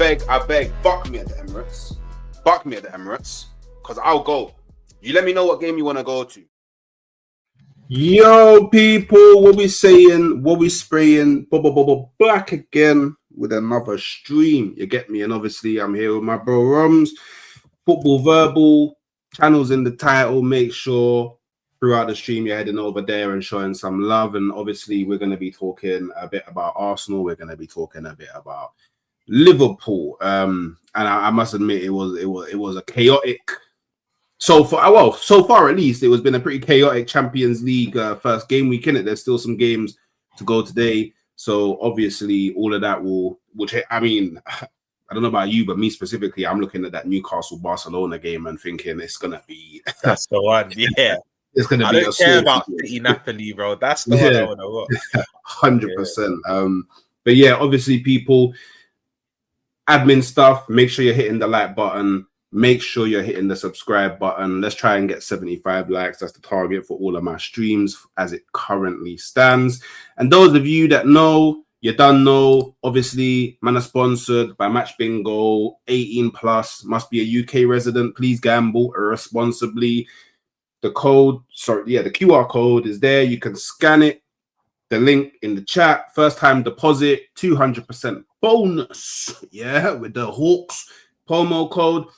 beg, buck me at the Emirates. Buck me at the Emirates, because I'll go. You let me know what game you want to go to. Yo, people, what we saying, what we spraying, back again with another stream. You get me? And obviously, I'm here with my bro Rums, Football Verbal, channels in the title. Make sure throughout the stream you're heading over there and showing some love. And obviously, we're going to be talking a bit about Arsenal. We're going to be talking a bit about Liverpool. And I must admit, it was a chaotic. So far at least, it was been a pretty chaotic Champions League first game week, innit? There's still some games to go today. So obviously all of that I mean, I don't know about you, but me specifically, I'm looking at that Newcastle-Barcelona game and thinking it's going to be... That's the one, yeah. It's going to be I don't care about City Napoli, bro. That's the one I want to watch. 100%. Yeah. But yeah, obviously people, admin stuff, make sure you're hitting the like button. Make sure you're hitting the subscribe button. Let's try and get 75 likes. That's the target for all of my streams as it currently stands. And those of you that know, you don't know, obviously, man are sponsored by Match Bingo, 18 plus, must be a UK resident. Please gamble irresponsibly. The QR code is there. You can scan it. The link in the chat. First time deposit, 200% bonus. Yeah, with the Hawks promo code.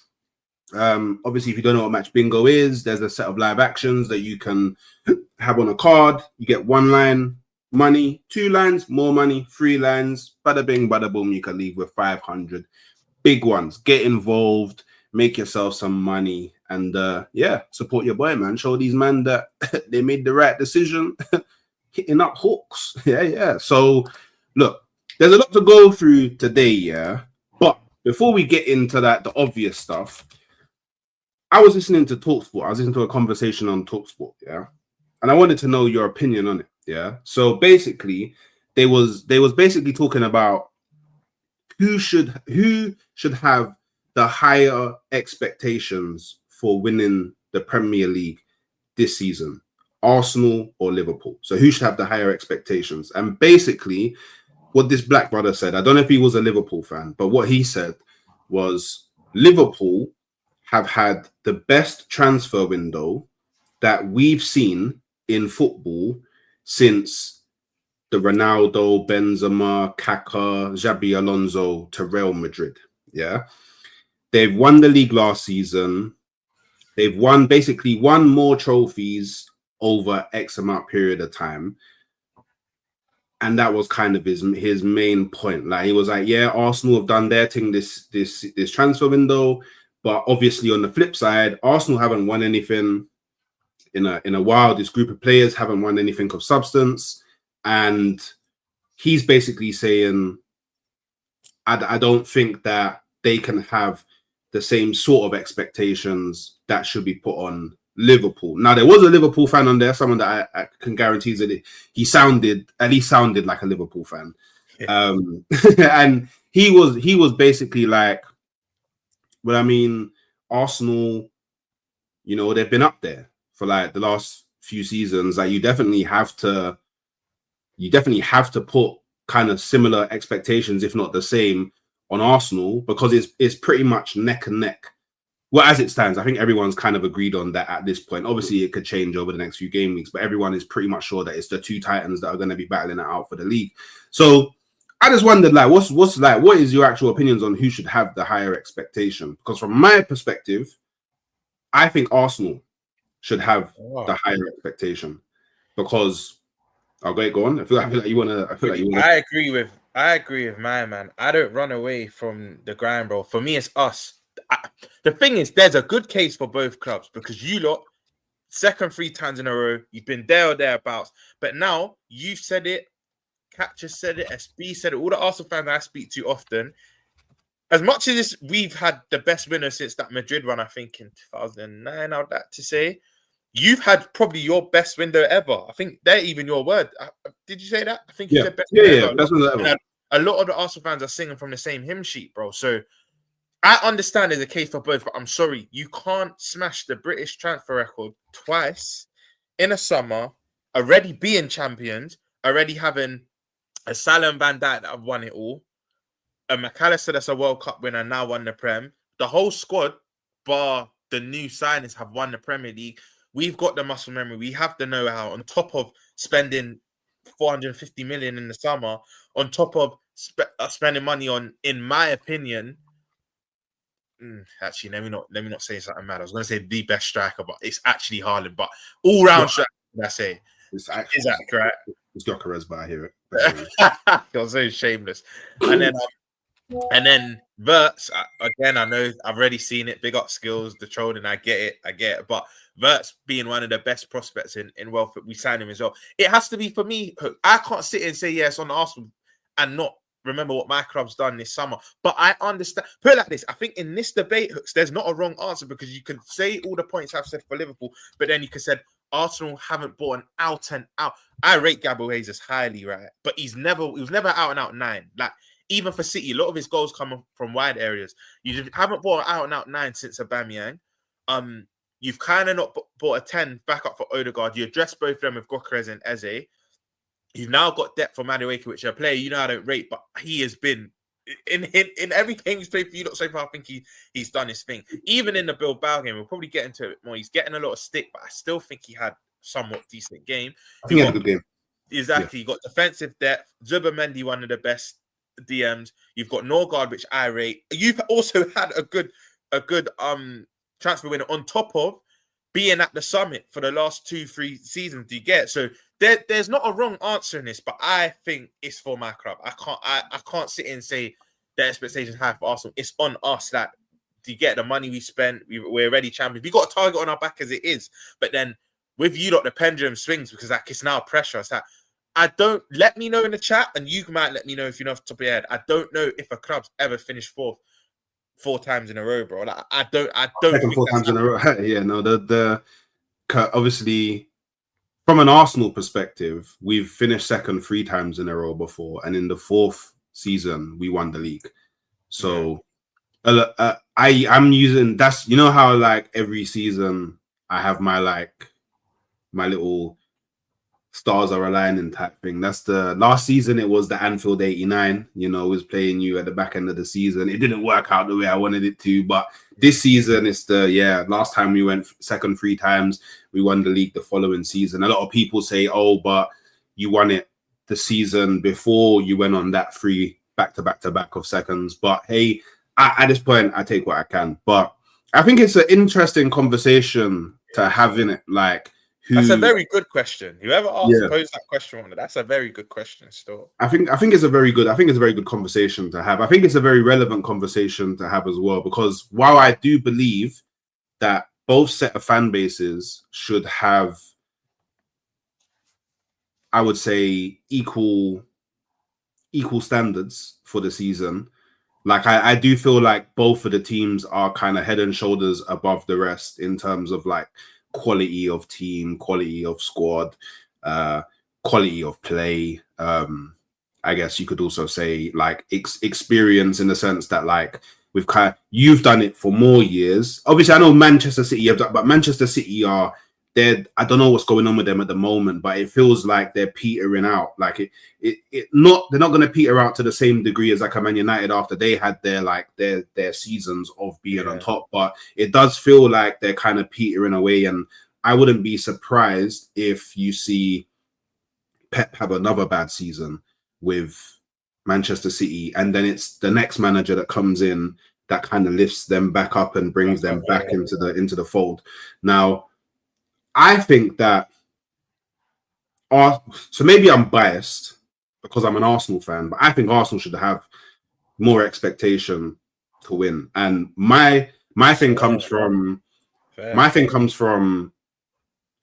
Obviously, if you don't know what Match Bingo is, there's a set of live actions that you can have on a card. You get 1 line money, 2 lines, more money, 3 lines, bada bing, bada boom. You can leave with 500 big ones. Get involved, make yourself some money, and support your boy, man. Show these men that they made the right decision, hitting up Hawks. Yeah. So, look, there's a lot to go through today, yeah. But before we get into that, the obvious stuff. I was listening to TalkSport. I was listening to a conversation on TalkSport, yeah, and I wanted to know your opinion on it, yeah. So basically, they was basically talking about who should have the higher expectations for winning the Premier League this season, Arsenal or Liverpool. So who should have the higher expectations? And basically, what this black brother said, I don't know if he was a Liverpool fan, but what he said was Liverpool have had the best transfer window that we've seen in football since the Ronaldo, Benzema, Kaká, Xabi Alonso to Real Madrid. Yeah. They've won the league last season. They've won more trophies over X amount period of time. And that was kind of his main point. Like, he was like, yeah, Arsenal have done their thing this transfer window. But obviously, on the flip side, Arsenal haven't won anything in a while. This group of players haven't won anything of substance. And he's basically saying, I don't think that they can have the same sort of expectations that should be put on Liverpool. Now, there was a Liverpool fan on there, someone that I can guarantee that he sounded like a Liverpool fan. Yeah. And he was basically like, well, I mean, Arsenal, you know, they've been up there for like the last few seasons. Like, you definitely have to put kind of similar expectations, if not the same, on Arsenal, because it's pretty much neck and neck. Well, as it stands, I think everyone's kind of agreed on that at this point. Obviously, it could change over the next few game weeks, but everyone is pretty much sure that it's the two titans that are going to be battling it out for the league. So I just wondered, like, what is your actual opinions on who should have the higher expectation? Because from my perspective, I think Arsenal should have the higher expectation. Because go on. I feel like you wanna. I agree with my man. I don't run away from the grind, bro. For me, it's us. The thing is, there's a good case for both clubs because you lot, second 3 times in a row, you've been there or thereabouts. But now you've said it. Catcher said it, SB said it, all the Arsenal fans I speak to often. As much as this, we've had the best winner since that Madrid run, I think, in 2009, I'd like to say. You've had probably your best window ever. I think they're even your word. Did you say that? I think you said best window ever. Best window ever. A lot of the Arsenal fans are singing from the same hymn sheet, bro. So I understand there's a case for both, but I'm sorry. You can't smash the British transfer record twice in a summer, already being champions, already having a Salah and Van Dijk that have won it all, a McAllister that's a World Cup winner now won the Prem. The whole squad, bar the new signings, have won the Premier League. We've got the muscle memory. We have the know-how. On top of spending 450 million in the summer, on top of spending money on, in my opinion, actually, let me not say something mad. I was going to say the best striker, but it's actually Haaland. But all-round striker, I say. It's actually Isak, right? It's Gyökeres, but I hear it. You're so shameless. And then Verts, again, I know I've already seen it. Big up skills, the trolling, I get it. But Verts being one of the best prospects in wealth, we signed him as well. It has to be for me. I can't sit and say yes on Arsenal and not remember what my club's done this summer. But I understand. Put it like this. I think in this debate, Hooks, there's not a wrong answer, because you can say all the points I've said for Liverpool, but then you can say Arsenal haven't bought an out and out. I rate Gabriel Jesus highly, right? But he was never out and out 9. Like, even for City, a lot of his goals come from wide areas. You haven't bought an out and out 9 since Aubameyang. You've kind of not bought a 10 back up for Odegaard. You addressed both of them with Gyökeres and Eze. You've now got depth for Madueke, which is a player I don't rate, but he has been in every game he's played for you so far. I think he's done his thing. Even in the Bilbao game, we'll probably get into it more. He's getting a lot of stick, but I still think he had somewhat decent game. I think he had a good game. Exactly. Yeah. You got defensive depth. Zubomendi, one of the best DMs. You've got Norgard, which I rate. You've also had a good transfer winner on top of being at the summit for the last 2-3 seasons. Do you get it? So there's not a wrong answer in this, but I think it's for my club. I can't sit and say the expectations high for Arsenal. It's on us. That do you get the money we spent? We're already champions. We got a target on our back as it is, but then with you lot, the pendulum swings, because like it's now pressure. It's that I don't, let me know in the chat, and you might let me know if you know off the top of your head. I don't know if a club's ever finished four times in a row, bro. Like, I don't think 4 times in a row. Yeah, no, the obviously from an Arsenal perspective, we've finished second 3 times in a row before, and in the 4th season we won the league. So I'm using, that's, you know how like every season I have my little stars are aligning type thing. That's the last season. It was the Anfield 89. Was playing you at the back end of the season. It didn't work out the way I wanted it to, but this season it's last time we went second 3 times. We won the league the following season. A lot of people say, oh, but you won it the season before you went on that 3 back-to-back of seconds. But hey, at this point, I take what I can. But I think it's an interesting conversation to have in it. Like, that's a very good question. Whoever posed that question, that's a very good question. Still, I think it's a very good conversation to have. I think it's a very relevant conversation to have as well, because while I do believe that both set of fan bases should have, I would say, equal standards for the season. Like, I do feel like both of the teams are kind of head and shoulders above the rest in terms of like quality of team, quality of squad, quality of play. I guess you could also say like experience, in the sense that like you've done it for more years. Obviously, I know Manchester City have done, but Manchester City I don't know what's going on with them at the moment, but it feels like they're petering out. Like they're not going to peter out to the same degree as like a Man United after they had their seasons of being on top. But it does feel like they're kind of petering away, and I wouldn't be surprised if you see Pep have another bad season with Manchester City, and then it's the next manager that comes in that kind of lifts them back up and brings them back into the fold. Now, I think that, so maybe I'm biased because I'm an Arsenal fan, but I think Arsenal should have more expectation to win. And my thing comes from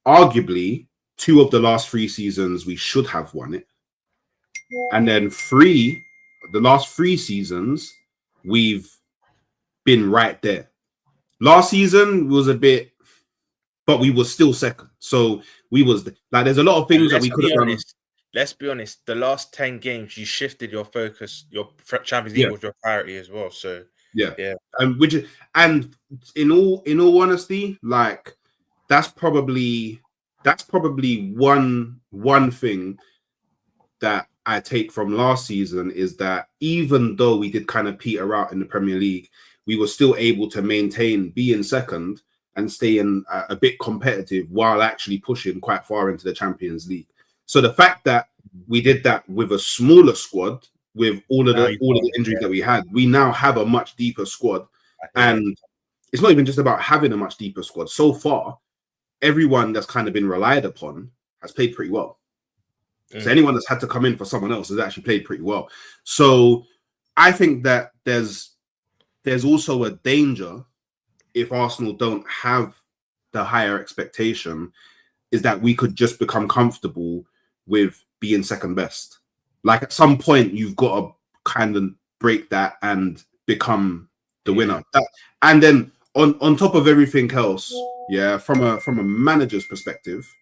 arguably 2 of the last 3 seasons we should have won it, and then the last 3 seasons we've been right there. Last season was a bit, but we were still second. So we was like, there's a lot of things that we could have done. Let's be honest. The last 10 games, you shifted your focus. Your Champions League was your priority as well. So yeah. And in all honesty, like that's probably one thing that I take from last season is that even though we did kind of peter out in the Premier League, we were still able to maintain, be in second, and stay in a bit competitive while actually pushing quite far into the Champions League. So the fact that we did that with a smaller squad, with all of the injuries that we had, we now have a much deeper squad. And it's not even just about having a much deeper squad. So far, everyone that's kind of been relied upon has played pretty well. So anyone that's had to come in for someone else has actually played pretty well. So I think that there's also a danger if Arsenal don't have the higher expectation, is that we could just become comfortable with being second best. Like at some point, you've got to kind of break that and become the winner. And then on top of everything else, from a manager's perspective,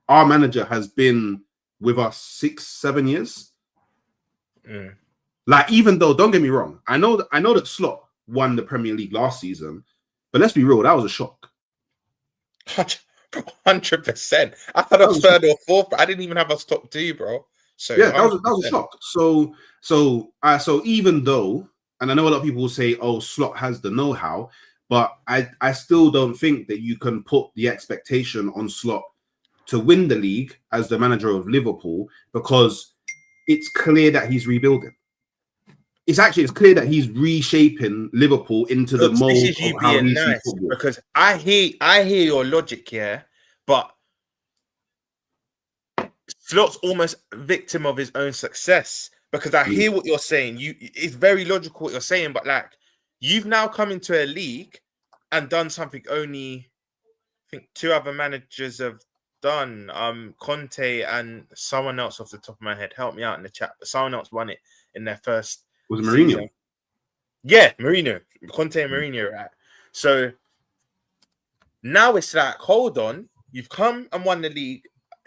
our manager has been with us 6-7 years. Like, even though, don't get me wrong, I know that Slot won the Premier League last season, but let's be real, that was a shock. 100%. I thought I was third or fourth, but I didn't even have us top 2, bro. So yeah, that was a shock. So even though, and I know a lot of people will say, "Oh, Slot has the know-how," but I still don't think that you can put the expectation on Slot to win the league as the manager of Liverpool, because it's clear that he's rebuilding. It's clear that he's reshaping Liverpool into the mold of how he sees football. Because I hear your logic here, but Slot's almost victim of his own success. Because I hear what you're saying. It's very logical what you're saying, but like, you've now come into a league and done something only, I think, 2 other managers have done. Conte and someone else off the top of my head. Help me out in the chat. But someone else won it in their first. Was it Mourinho? Season. Yeah, Mourinho. Conte and Mourinho, right? So now it's like, hold on. You've come and won the league.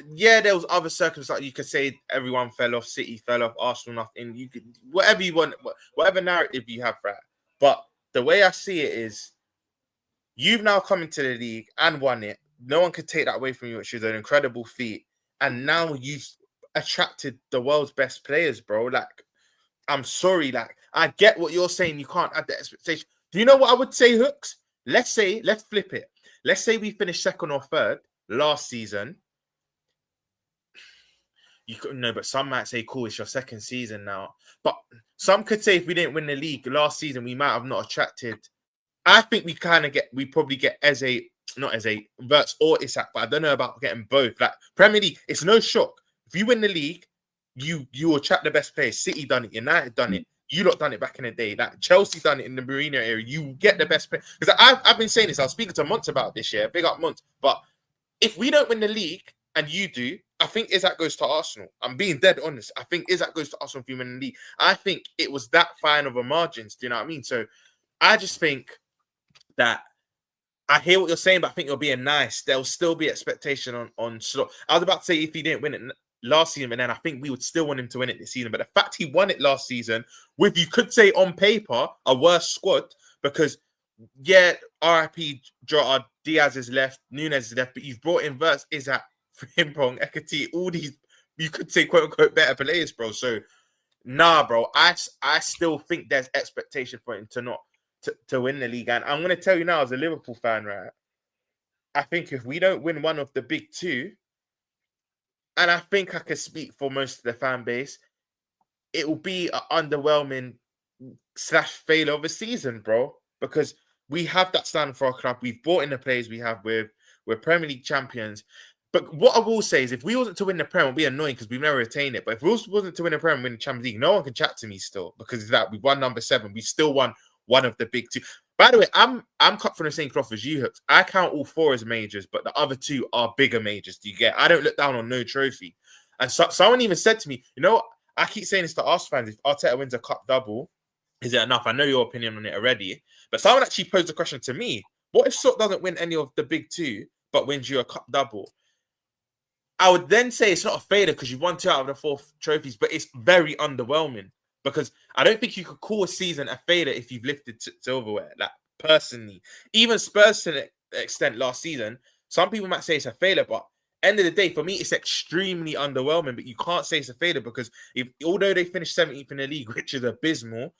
Yeah, there was other circumstances. You could say everyone fell off, City fell off, Arsenal nothing. You could, whatever you want, whatever narrative you have, right? But the way I see it is, you've now come into the league and won it. No one could take that away from you, which is an incredible feat. And now you've attracted the world's best players, bro. Like, I'm sorry, like, I get what you're saying. You can't add the expectation. Do you know what I would say, Hooks? Let's flip it. Let's say we finished second or third last season. You could know, but some might say, cool, it's your second season now. But some could say if we didn't win the league last season, we might have not attracted. I think we probably get not Eze, Verts or Isak, but I don't know about getting both. Like, Premier League, it's no shock. If you win the league, you attract the best players. City done it, United done it, you lot done it back in the day. Like, Chelsea done it in the Mourinho era. You get the best players. Because I've been saying this. I was speaking to Monts about this year. Big up Monts. But if we don't win the league and you do, I think Isak goes to Arsenal. I'm being dead honest. I think Isak goes to Arsenal if you win the league. I think it was that fine of a margins. Do you know what I mean? So I just think that I hear what you're saying, but I think you're being nice. There'll still be expectation on Slot. I was about to say if he didn't win it last season, and then I think we would still want him to win it this season. But the fact he won it last season with, you could say on paper, a worse squad, because RIP Jota, Diaz is left, Nunes is left, but you've brought in Verts, Isak, Frimpong, Ekati, all these, you could say quote unquote better players, bro. So nah, bro, I still think there's expectation for him to win the league. And I'm gonna tell you now, as a Liverpool fan, right? I think if we don't win one of the big 2, and I think I can speak for most of the fan base, it will be an underwhelming / failure of a season, bro. Because we have that standard for our club. We've brought in the players we have we're Premier League champions. But what I will say is, if we wasn't to win the Prem, it would be annoying because we've never retained it. But if we wasn't to win the Prem and win the Champions League, no one can chat to me still, because of that. We won number 7. We still won one of the big 2. By the way, I'm cut from the same cloth as you, Hooks. I count all 4 as majors, but the other 2 are bigger majors. Do you get? I don't look down on no trophy. And someone even said to me, you know, I keep saying this to us fans: if Arteta wins a cup double, is it enough? I know your opinion on it already, but someone actually posed a question to me: what if Slot doesn't win any of the big 2, but wins you a cup double? I would then say it's not a failure because you've won 2 out of the 4 trophies, but it's very underwhelming, because I don't think you could call a season a failure if you've lifted silverware. Like, personally, even Spurs to an extent last season, some people might say it's a failure, but end of the day, for me, it's extremely underwhelming. But you can't say it's a failure because although they finished 17th in the league, which is abysmal,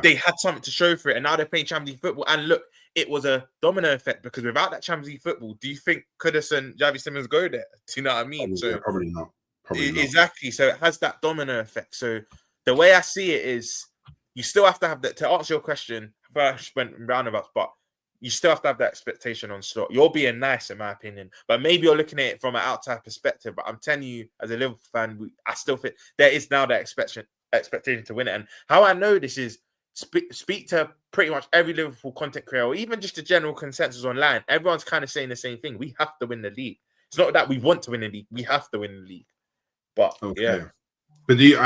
they had something to show for it, and now they're playing Champions League football. And look, it was a domino effect because without that Champions League football, do you think Kudus and Javi Simmons go there? Do you know what I mean? Probably not. Exactly. So it has that domino effect. So the way I see it is, you still have to have that. To answer your question, first went roundabouts, but you still have to have that expectation on Slot. You're being nice, in my opinion, but maybe you're looking at it from an outside perspective. But I'm telling you, as a Liverpool fan, I still think there is now that expectation to win it. And how I know this is speak to pretty much every Liverpool content creator, or even just the general consensus online. Everyone's kind of saying the same thing. We have to win the league. It's not that we want to win the league. We have to win the league. But but do you?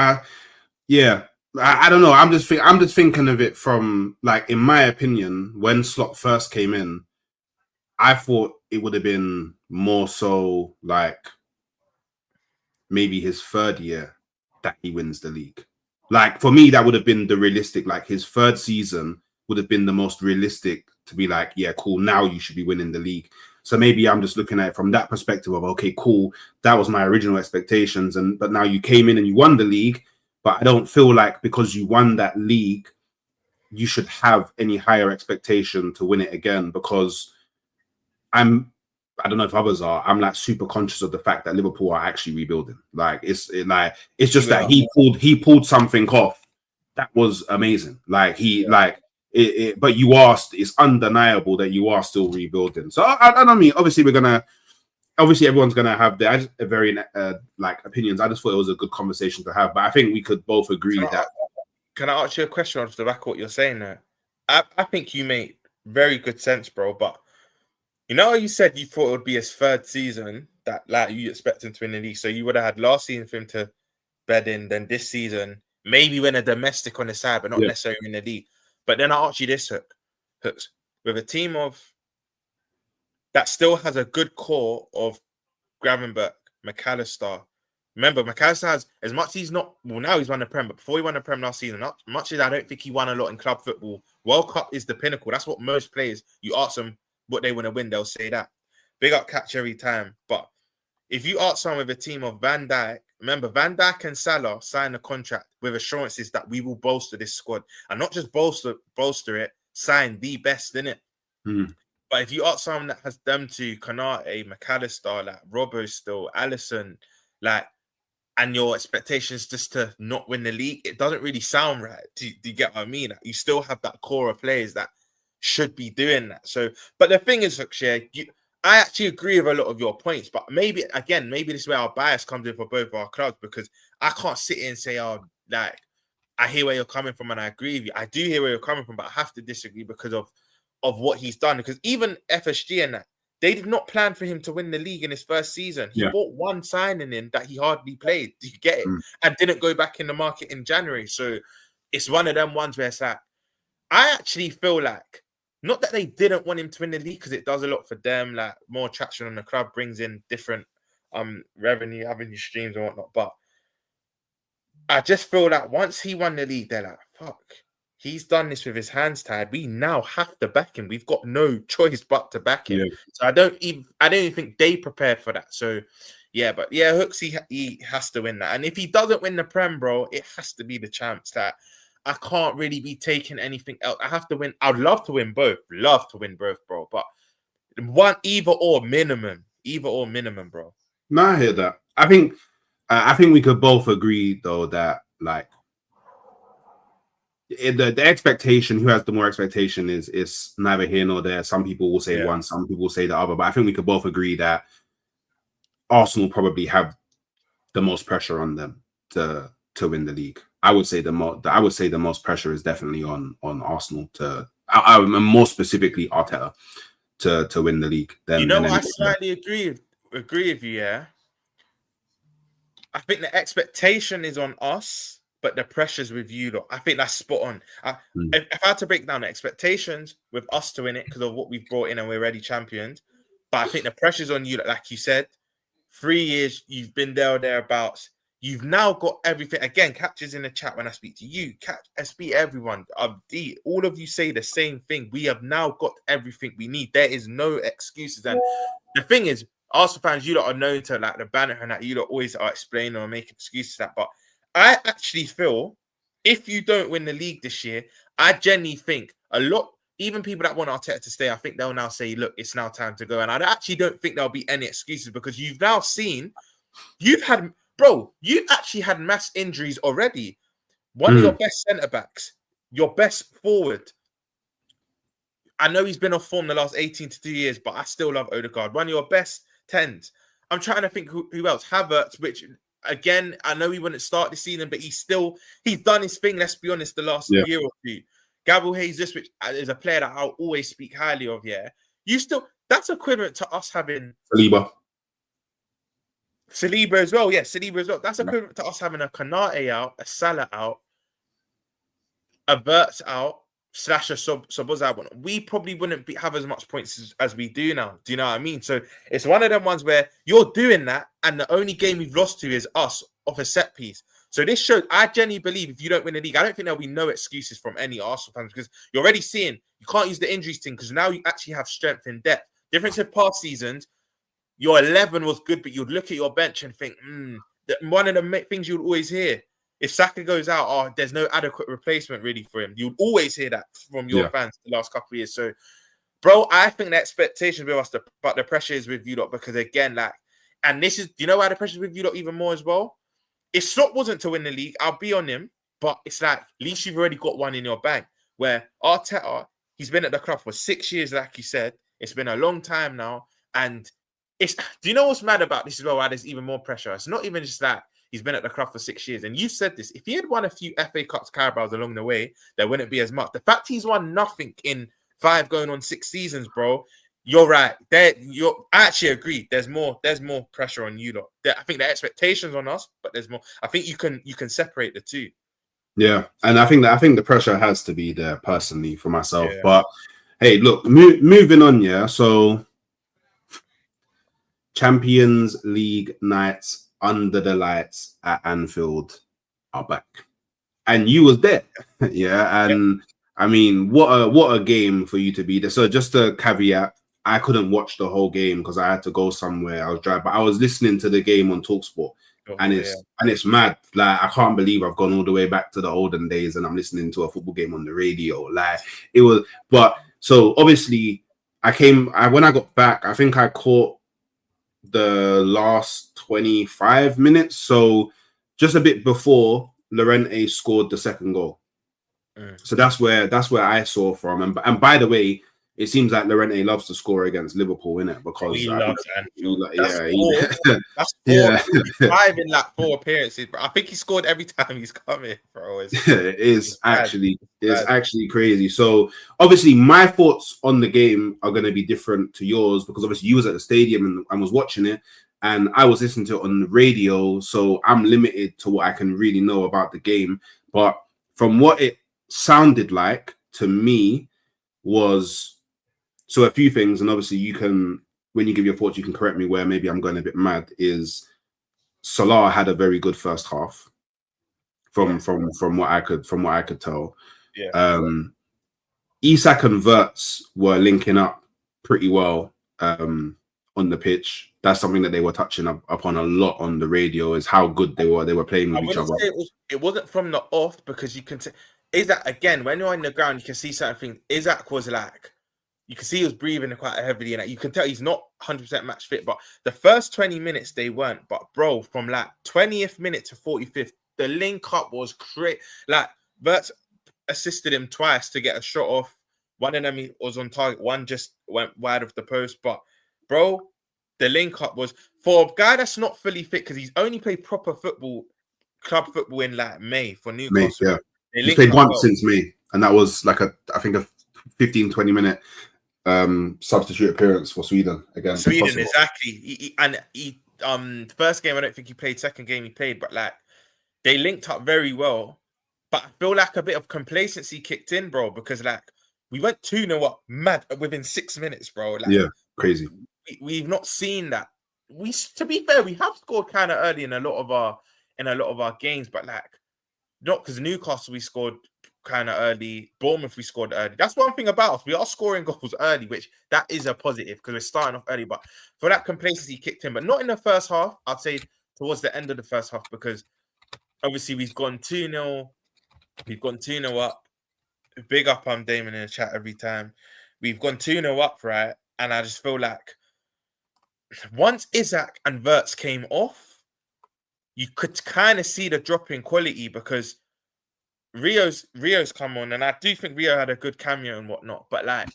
I don't know. I'm just thinking of it from, like, in my opinion, when Slot first came in, I thought it would have been more so like maybe his third year that he wins the league. Like, for me, that would have been the realistic. Like, his third season would have been the most realistic to be like, yeah, cool. Now you should be winning the league. So maybe I'm just looking at it from that perspective of, okay, cool. That was my original expectations, but now you came in and you won the league. But I don't feel like because you won that league, you should have any higher expectation to win it again, because I don't know if others are, I'm like super conscious of the fact that Liverpool are actually rebuilding. Like, it's just that he pulled something off that was amazing. Like, but it's undeniable that you are still rebuilding. So I don't mean, obviously everyone's gonna have their very opinions. I just thought it was a good conversation to have, but I think we could both agree that. Can I ask you a question off the back of what you're saying there? I think you made very good sense, bro. But you know, you said you thought it would be his third season that, like, you expect him to win the league. So you would have had last season for him to bed in, then this season maybe win a domestic on the side, but not necessarily in the league. But then I ask you this, Hooks, with a team that still has a good core of Gravenberch, McAllister. Remember, McAllister has, as much as he's not, well, now he's won the Prem, but before he won the Prem last season, not much as I don't think he won a lot in club football. World Cup is the pinnacle. That's what most players, you ask them what they want to win, they'll say that. Big up Catch every time. But if you ask someone with a team of Van Dijk, remember, Van Dijk and Salah signed a contract with assurances that we will bolster this squad. And not just bolster it, sign the best in it. But if you ask someone that has them to Konate, McAllister, like Robbo still, Alisson, like, and your expectations just to not win the league, it doesn't really sound right. Do you get what I mean? Like, you still have that core of players that should be doing that. So, but the thing is, I actually agree with a lot of your points, but maybe this is where our bias comes in for both our clubs, because I can't sit here and say, oh, like, I hear where you're coming from and I agree with you. I do hear where you're coming from, but I have to disagree because of what he's done. Because even FSG and that, they did not plan for him to win the league in his first season. He bought one signing in that he hardly played. Do you get it? And didn't go back in the market in January. So it's one of them ones where it's like, I actually feel like, not that they didn't want him to win the league, because it does a lot for them, like more traction on the club, brings in different revenue streams and whatnot. But I just feel like once he won the league, they're like, fuck, he's done this with his hands tied. We now have to back him. We've got no choice but to back him. So I don't even think they prepared for that. So but Hooks, he has to win that. And if he doesn't win the Prem, bro, it has to be the champs. That I can't really be taking anything else. I have to win. I'd love to win both. Love to win both, bro. But either or minimum, bro. No, I hear that. I think we could both agree though that, like, the expectation, who has the more expectation is neither here nor there. Some people will say one, some people will say the other. But I think we could both agree that Arsenal probably have the most pressure on them to win the league. I would say the most pressure is definitely on Arsenal and more specifically Arteta to win the league. I slightly agree with you. Yeah, I think the expectation is on us, but the pressure's with you lot. I think that's spot on. If I had to break down the expectations with us to win it because of what we've brought in and we're already championed, but I think the pressure's on you. Like you said, 3 years you've been there or thereabouts. You've now got everything. Again, Catches in the chat when I speak to you. I speak to everyone. All of you say the same thing. We have now got everything we need. There is no excuses. And the thing is, Arsenal fans, you lot are known to like the banner and that you lot always are explaining or making excuses for that. But I actually feel if you don't win the league this year, I genuinely think a lot, even people that want Arteta to stay, I think they'll now say, look, it's now time to go. And I actually don't think there'll be any excuses because you've now seen, you've actually had mass injuries already. One of your best centre-backs, your best forward. I know he's been off form the last 18 to 2 years, but I still love Odegaard. One of your best 10s. I'm trying to think who else. Havertz, which, again, I know he wouldn't start the season, but he's done his thing, let's be honest, the last year or two. Gabriel Jesus, which is a player that I'll always speak highly of, that's equivalent to us having Saliba as well. Yeah, Saliba as well. That's equivalent to us having a Konate out, a Salah out, a Verts out, / a Sobos out. We probably wouldn't have as much points as we do now. Do you know what I mean? So it's one of them ones where you're doing that, and the only game we've lost to is us off a set piece. So this shows, I genuinely believe if you don't win the league, I don't think there'll be no excuses from any Arsenal fans because you're already seeing you can't use the injuries thing because now you actually have strength in depth. Difference in past seasons, your 11 was good, but you'd look at your bench and think, one of the things you'd always hear, if Saka goes out, there's no adequate replacement really for him. You'd always hear that from your fans the last couple of years. So, bro, I think the expectations with us, but the pressure is with you lot because again, and this is, do you know why the pressure is with you lot even more as well? If Slot wasn't to win the league, I'll be on him, but it's like, at least you've already got one in your bank. Where Arteta, he's been at the club for 6 years, like you said. It's been a long time now. And do you know what's mad about this as well? Why there's even more pressure? It's not even just that he's been at the club for 6 years. And you said this, if he had won a few FA Cups, Carabaos along the way, there wouldn't be as much. The fact he's won nothing in 5 going on 6 seasons, bro, you're right. I actually agree. There's more pressure on you lot. I think the expectations on us, but there's more. I think you can separate the two. Yeah, and I think the pressure has to be there personally for myself. Yeah. But hey, look, moving on. Yeah, so Champions League nights under the lights at Anfield are back, and you was there. Yeah, and I mean, what a game for you to be there. So just a caveat. I couldn't watch the whole game because I had to go somewhere. I was driving, but I was listening to the game on TalkSport, and it's mad. Like, I can't believe I've gone all the way back to the olden days, and I'm listening to a football game on the radio. Like, it was. But so obviously, when I got back, I think I caught the last 25 minutes. So just a bit before Llorente scored the second goal. So that's where I saw from. And by the way, it seems like Llorente loves to score against Liverpool, innit? Because he loves Anfield. That's 5 in like 4 appearances, but I think he scored every time he's come in, bro. It's actually crazy. So obviously, my thoughts on the game are going to be different to yours because obviously you was at the stadium and was watching it, and I was listening to it on the radio. So I'm limited to what I can really know about the game. But from what it sounded like to me was. So a few things, and obviously you can, when you give your thoughts, you can correct me where maybe I'm going a bit mad. Is Salah had a very good first half, from what I could tell. Yeah. Isak and Verts were linking up pretty well on the pitch. That's something that they were touching upon a lot on the radio. Is how good they were playing with each other. It wasn't from the off because you can say Isak again when you're on the ground, you can see certain things. Isak was like. You can see he was breathing quite heavily, and you can tell he's not 100% match fit. But the first 20 minutes they weren't. But bro, from like 20th minute to 45th, the link up was great. Like Verts assisted him twice to get a shot off. One of them he was on target. One just went wide of the post. But bro, the link up was for a guy that's not fully fit because he's only played proper football, club football in like May for Newcastle. May, yeah, he played once since May, and that was like a 15-20 minute. Substitute appearance for Sweden against Sweden, exactly. He first game I don't think he played. Second game he played, but like they linked up very well. But I feel like a bit of complacency kicked in, bro, because like we went 2-0 up mad within 6 minutes, bro. Like, yeah, crazy. We've not seen that. To be fair, we have scored kind of early in a lot of our games, but like not because Newcastle we scored kind of early. Bournemouth, we scored early. That's one thing about us. We are scoring goals early, which that is a positive because we're starting off early. But for that complacency kicked in, but not in the first half. I'd say towards the end of the first half because obviously we've gone 2-0. We've gone 2-0 up. Big up on Damon in the chat every time. We've gone 2-0 up, right? And I just feel like once Isak and Wirtz came off, you could kind of see the drop in quality because Rio's come on, and I do think Rio had a good cameo and whatnot, but like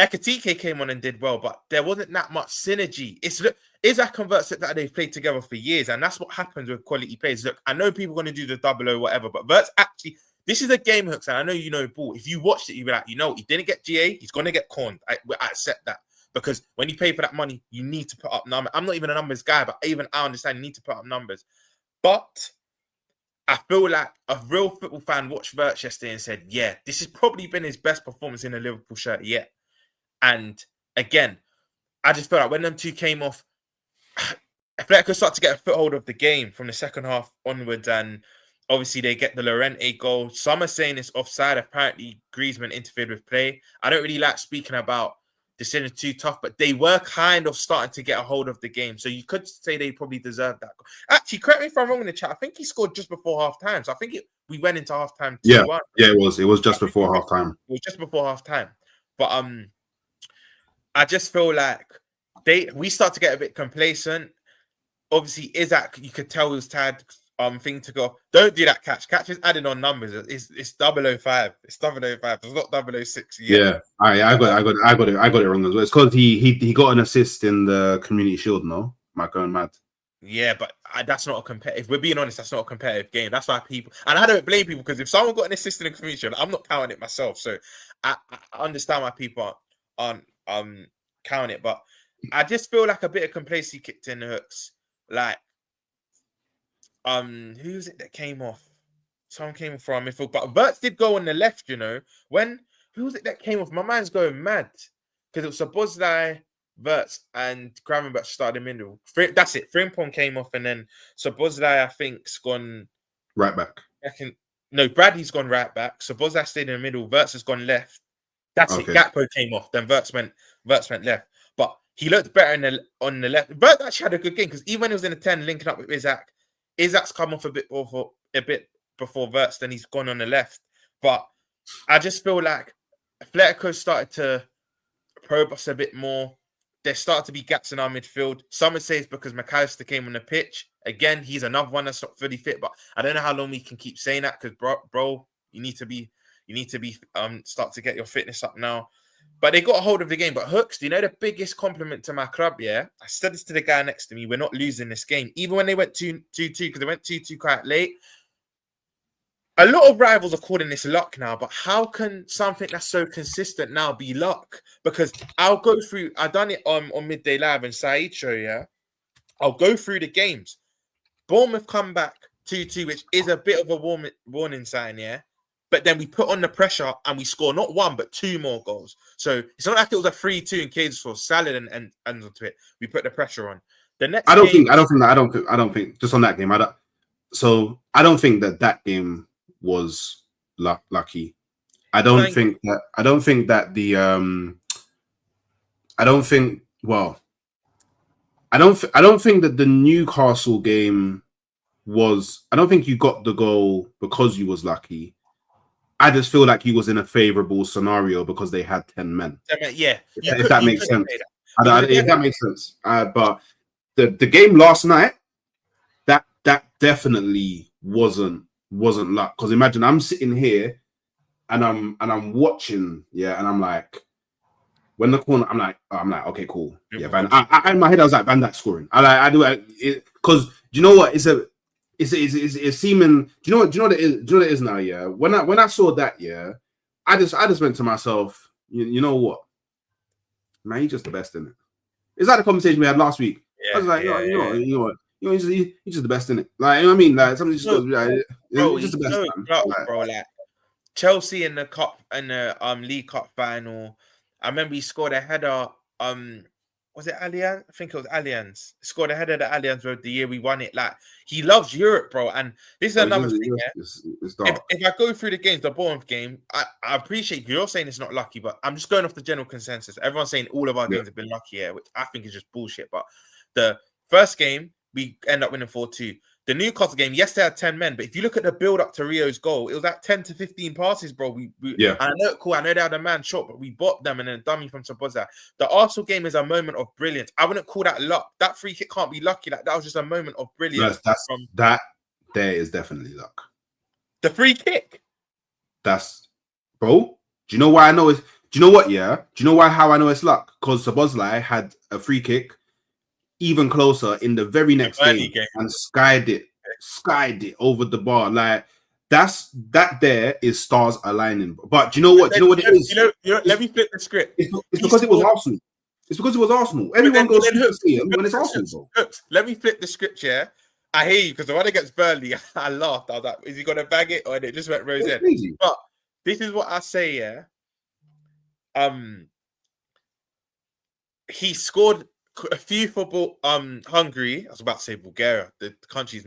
Ekatike came on and did well, but there wasn't that much synergy. Isak and Wirtz that they've played together for years, and that's what happens with quality players. Look, I know people are going to do the 00 whatever, but Wirtz actually, this is a game, Hooks, and I know you know ball. If you watched it, you'd be like, he didn't get GA, he's going to get corned. I accept that. Because when you pay for that money, you need to put up numbers. I'm not even a numbers guy, but even I understand you need to put up numbers. But I feel like a real football fan watched Wirtz yesterday and said, yeah, this has probably been his best performance in a Liverpool shirt yet. And again, I just feel like when them two came off, Atletico start to get a foothold of the game from the second half onwards. And obviously they get the Llorente goal. Some are saying it's offside. Apparently Griezmann interfered with play. I don't really like speaking about decisions too tough, but they were kind of starting to get a hold of the game. So you could say they probably deserved that. Actually, correct me if I'm wrong in the chat. I think he scored just before half time. So I think we went into half time. Yeah, it was just before half time. It was just before half time. But I just feel like we start to get a bit complacent. Obviously, Isak, you could tell he was tired. Thing to go. Don't do that catch. Catch is added on numbers. It's 005. It's 005. It's not 006 yet. Yeah, I got it wrong as well. It's because he got an assist in the Community Shield. No, am I going mad? Yeah, but that's not a competitive. If we're being honest, that's not a competitive game. That's why people, and I don't blame people because if someone got an assist in the Community Shield, I'm not counting it myself. So I understand why people aren't counting it, but I just feel like a bit of complacency kicked in the Hooks. Like. Who was it that came off? Someone came off from midfield, but Wirtz did go on the left, you know. Who was it that came off? My mind's going mad because it was Szoboszlai, Wirtz, and Gravenberch started in the middle. That's it. Frimpong came off, and then Szoboszlai, I think's gone right back. No, Bradley's gone right back. Szoboszlai stayed in the middle. Wirtz has gone left. That's it. Gakpo came off. Then Wirtz went left, but he looked better on the left. Wirtz actually had a good game because even when he was in the 10, linking up with Isak's come off a bit before Wirtz, then he's gone on the left. But I just feel like Atletico started to probe us a bit more. There started to be gaps in our midfield. Some would say it's because McAllister came on the pitch. Again, he's another one that's not fully fit, but I don't know how long we can keep saying that because, bro, you need to be start to get your fitness up now. But they got a hold of the game. But Hooks, do you know the biggest compliment to my club? Yeah, I said this to the guy next to me. We're not losing this game, even when they went 2-2 because they went 2-2 quite late. A lot of rivals are calling this luck now, but how can something that's so consistent now be luck? Because I'll go through. I done it on Midday Live and Saeed show. Yeah, I'll go through the games. Bournemouth come back 2-2, which is a bit of a warning sign. Yeah. But then we put on the pressure and we score not one but two more goals. So it's not like it was a 3-2 in case for Salah and onto it. We put the pressure on. The next, I don't think just on that game. I don't think that game was lucky. I don't think that the Newcastle game was. I don't think you got the goal because you was lucky. I just feel like he was in a favourable scenario because they had 10 men. Yeah. If that makes sense. If that makes sense. But the game last night, that definitely wasn't luck. Because imagine I'm sitting here and I'm watching, and I'm like, when the corner, I'm like, okay, cool. Yeah, Van. In my head, I was like, Van Dijk scoring. I do it because do you know what? It's seeming. Do you know what it is? Do you know what it is now? Yeah. When I saw that, I just went to myself. You know what? Man, he's just the best in it. It's like the conversation we had last week. Yeah, I was like, you know what? He's just the best in it. Like, you know what I mean? Like something just goes, he's just the best. Bro, like Chelsea in the cup and the League Cup final. I remember he scored a header. was it Allianz? I think it was Allianz. Scored ahead of the Allianz Road the year we won it. Like, he loves Europe, bro. And this is another thing. It's dark. If I go through the games, the Bournemouth game, I appreciate you're saying it's not lucky, but I'm just going off the general consensus. Everyone's saying all of our games have been lucky here, which I think is just bullshit. But the first game, we end up winning 4-2. The Newcastle game, yes, they had 10 men, but if you look at the build up to Rio's goal, it was like 10 to 15 passes, bro. I know, cool. I know they had a man shot, but we bopped them and then a dummy from Sabozza. The Arsenal game is a moment of brilliance. I wouldn't call that luck. That free kick can't be lucky. Like, that was just a moment of brilliance. That there is definitely luck. The free kick. That's, bro. Do you know why I know it's? Do you know what? Yeah. Do you know how I know it's luck? Because Sabozza had a free kick even closer in the very next game and skied it over the bar. Like, that there is stars aligning. But do you know what? Do you know what it is? Let me flip the script. It's because it was Arsenal. It's because it was Arsenal. Everyone goes to see him when it's Arsenal, bro. Let me flip the script, yeah? I hear you, because the one against Burnley, I laughed. I was like, is he going to bag it? Or it just went rose in. But this is what I say, yeah? He scored a few for Hungary. I was about to say Bulgaria. The countries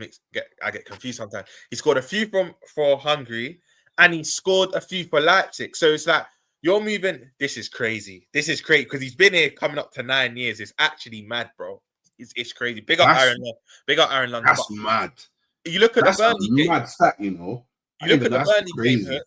I get confused sometimes. He scored a few for Hungary, and he scored a few for Leipzig. So it's like, you're moving. This is crazy. This is crazy because he's been here coming up to 9 years. It's actually mad, bro. It's crazy. Big up Aaron London. That's mad. You look at the Burnley game. Mad stat, you know. You look at the Burnley game.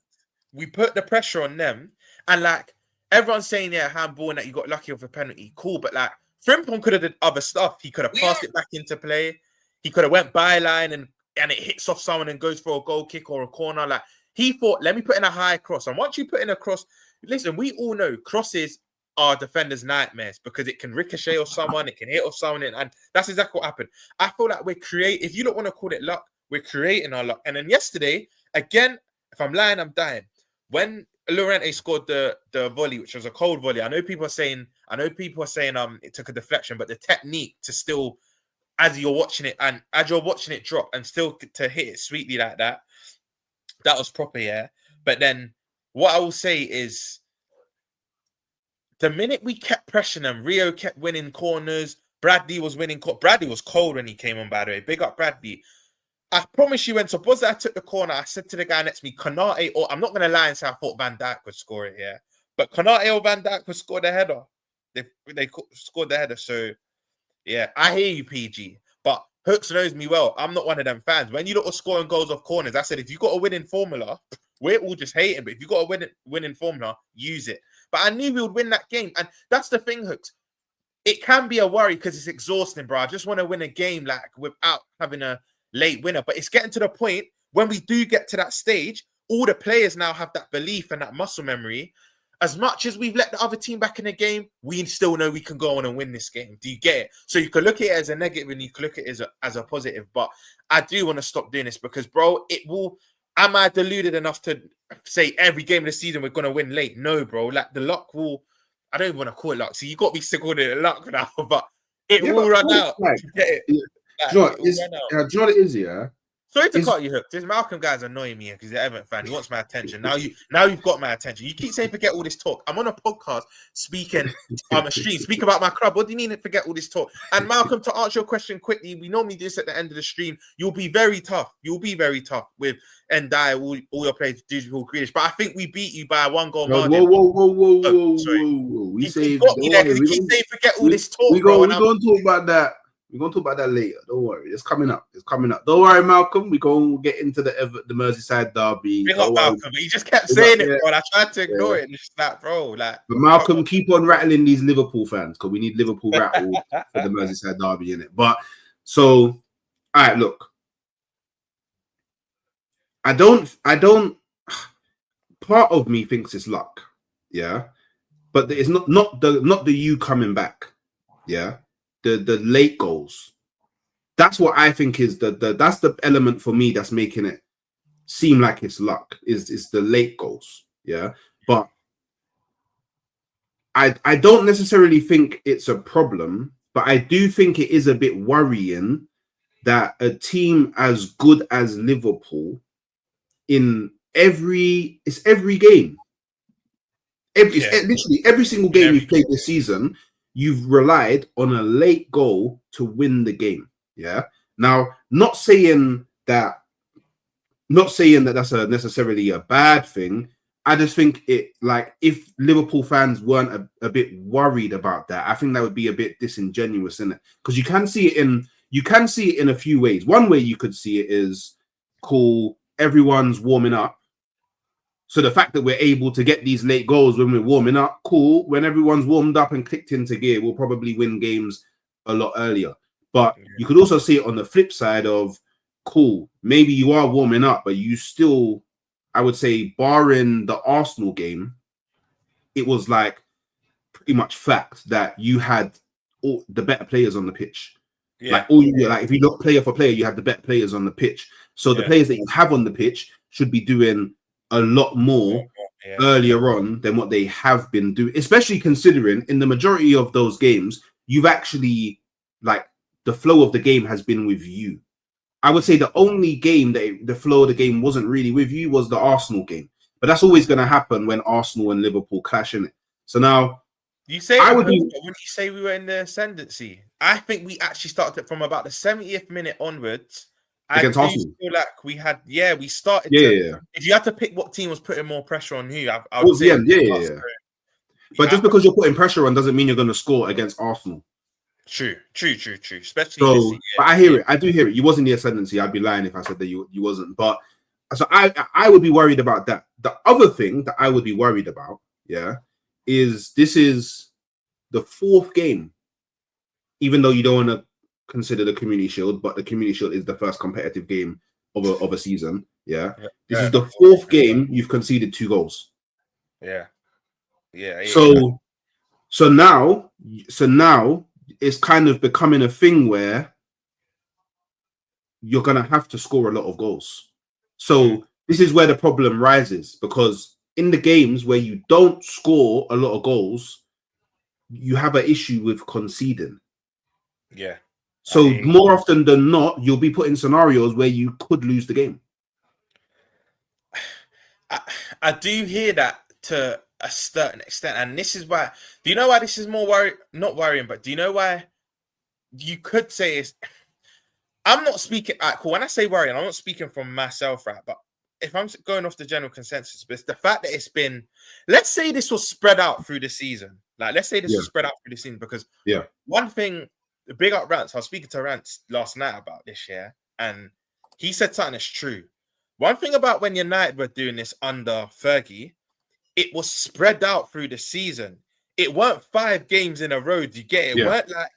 We put the pressure on them, and like, everyone's saying, yeah, handball and that you got lucky with a penalty. Cool, but like, Frimpong could have did other stuff. He could have passed it back into play. He could have went byline and it hits off someone and goes for a goal kick or a corner. Like, he thought, let me put in a high cross. And once you put in a cross, listen, we all know crosses are defenders' nightmares because it can ricochet off someone, it can hit off someone, and that's exactly what happened. I feel like we're creating. If you don't want to call it luck, we're creating our luck. And then yesterday, again, if I'm lying, I'm dying. When Llorente scored the volley, which was a cold volley, I know people are saying it took a deflection, but the technique to still, as you're watching it drop and still to hit it sweetly like that, that was proper, yeah. But then what I will say is, the minute we kept pressuring them, Rio kept winning corners. Bradley was winning. Bradley was cold when he came on, by the way. Big up Bradley. I promise you, when Sabozza took the corner, I said to the guy next to me, Konate, or I'm not going to lie and say I thought Van Dijk would score it, yeah. But Konate or Van Dijk would score the header. They scored the header. So, yeah, I hear you, PG. But Hooks knows me well. I'm not one of them fans. When you look at scoring goals off corners, I said, if you got a winning formula, we're all just hating. But if you got a winning formula, use it. But I knew we would win that game. And that's the thing, Hooks. It can be a worry because it's exhausting, bro. I just want to win a game like without having a late winner. But it's getting to the point when we do get to that stage, all the players now have that belief and that muscle memory. As much as we've let the other team back in the game, we still know we can go on and win this game. Do you get it? So you can look at it as a negative and you can look at it as a positive. But I do want to stop doing this because, bro, it will. Am I deluded enough to say every game of the season we're going to win late? No, bro. Like, the luck will. I don't even want to call it luck. So you got me still calling it luck now, but it will run out. Like, get it? Do you know what it is, yeah? Sorry to cut you, Hook. This Malcolm guy's annoying me because he's an Everton fan. He wants my attention. Now you've got my attention. You keep saying forget all this talk. I'm on a podcast speaking on a stream, speak about my club. What do you mean to forget all this talk? And Malcolm, to answer your question quickly, we normally do this at the end of the stream. You'll be very tough. You'll be very tough with Ndiaye, all your players, digital Grealish. But I think we beat you by a 1-goal margin. Whoa. We say got me there because you keep saying forget all this talk. We're going to talk about that. We're going to talk about that later. Don't worry. It's coming up. Don't worry, Malcolm. We're going to get into the Merseyside Derby. Big up Malcolm. But he just kept saying it, bro. I tried to ignore it. And it's like, bro, like. But Malcolm, keep on rattling these Liverpool fans because we need Liverpool rattle for the Merseyside Derby, innit? But, so, all right, look. I don't. Part of me thinks it's luck, yeah? But it's not the you coming back, yeah? The late goals. That's what I think is that's the element for me that's making it seem like it's luck, is the late goals. Yeah. But I don't necessarily think it's a problem, but I do think it is a bit worrying that a team as good as Liverpool in every game. Literally every single game we've played this season, you've relied on a late goal to win the game. Yeah. Now, not saying that that's necessarily a bad thing. I just think it, like, if Liverpool fans weren't a bit worried about that, I think that would be a bit disingenuous, in it, because you can see it in a few ways. One way you could see it is, cool, everyone's warming up. So the fact that we're able to get these late goals when we're warming up, cool. When everyone's warmed up and clicked into gear, we'll probably win games a lot earlier. But you could also see it on the flip side of, cool, maybe you are warming up, but you still, I would say, barring the Arsenal game, it was like pretty much fact that you had all the better players on the pitch. Like if you look player for player, you have the better players on the pitch. So the players that you have on the pitch should be doing a lot more earlier on than what they have been doing, especially considering in the majority of those games, you've actually, like, the flow of the game has been with you. I would say the only game that the flow of the game wasn't really with you was the Arsenal game. But that's always going to happen when Arsenal and Liverpool clash, in it. So now, when you say we were in the ascendancy, I think we actually started from about the 70th minute onwards. Against Arsenal. Feel like we had, we started. If you had to pick what team was putting more pressure on who, I would say, But just because you're putting pressure on doesn't mean you're going to score against Arsenal. True. Especially so, but I hear it. I do hear it. You was in the ascendancy. I'd be lying if I said that you wasn't. But so I would be worried about that. The other thing that I would be worried about, is this is the fourth game, even though you don't want to consider the Community Shield, but the Community Shield is the first competitive game of a season. This is the fourth game you've conceded 2 goals. So now it's kind of becoming a thing where you're gonna have to score a lot of goals. So this is where the problem rises, because in the games where you don't score a lot of goals, you have an issue with conceding. So more often than not, you'll be put in scenarios where you could lose the game. I do hear that to a certain extent, and this is why. Do you know why this is more not worrying, but do you know why you could say is? I'm not speaking. Cool. When I say worrying, I'm not speaking from myself, right? But if I'm going off the general consensus, but it's the fact that it's been. Let's say this was spread out through the season. Was spread out through the season, because one thing. Big up Rance. I was speaking to Rance last night about this, and he said something that's true. One thing about when United were doing this under Fergie, it was spread out through the season. It weren't 5 games in a row. Do you get it? It weren't like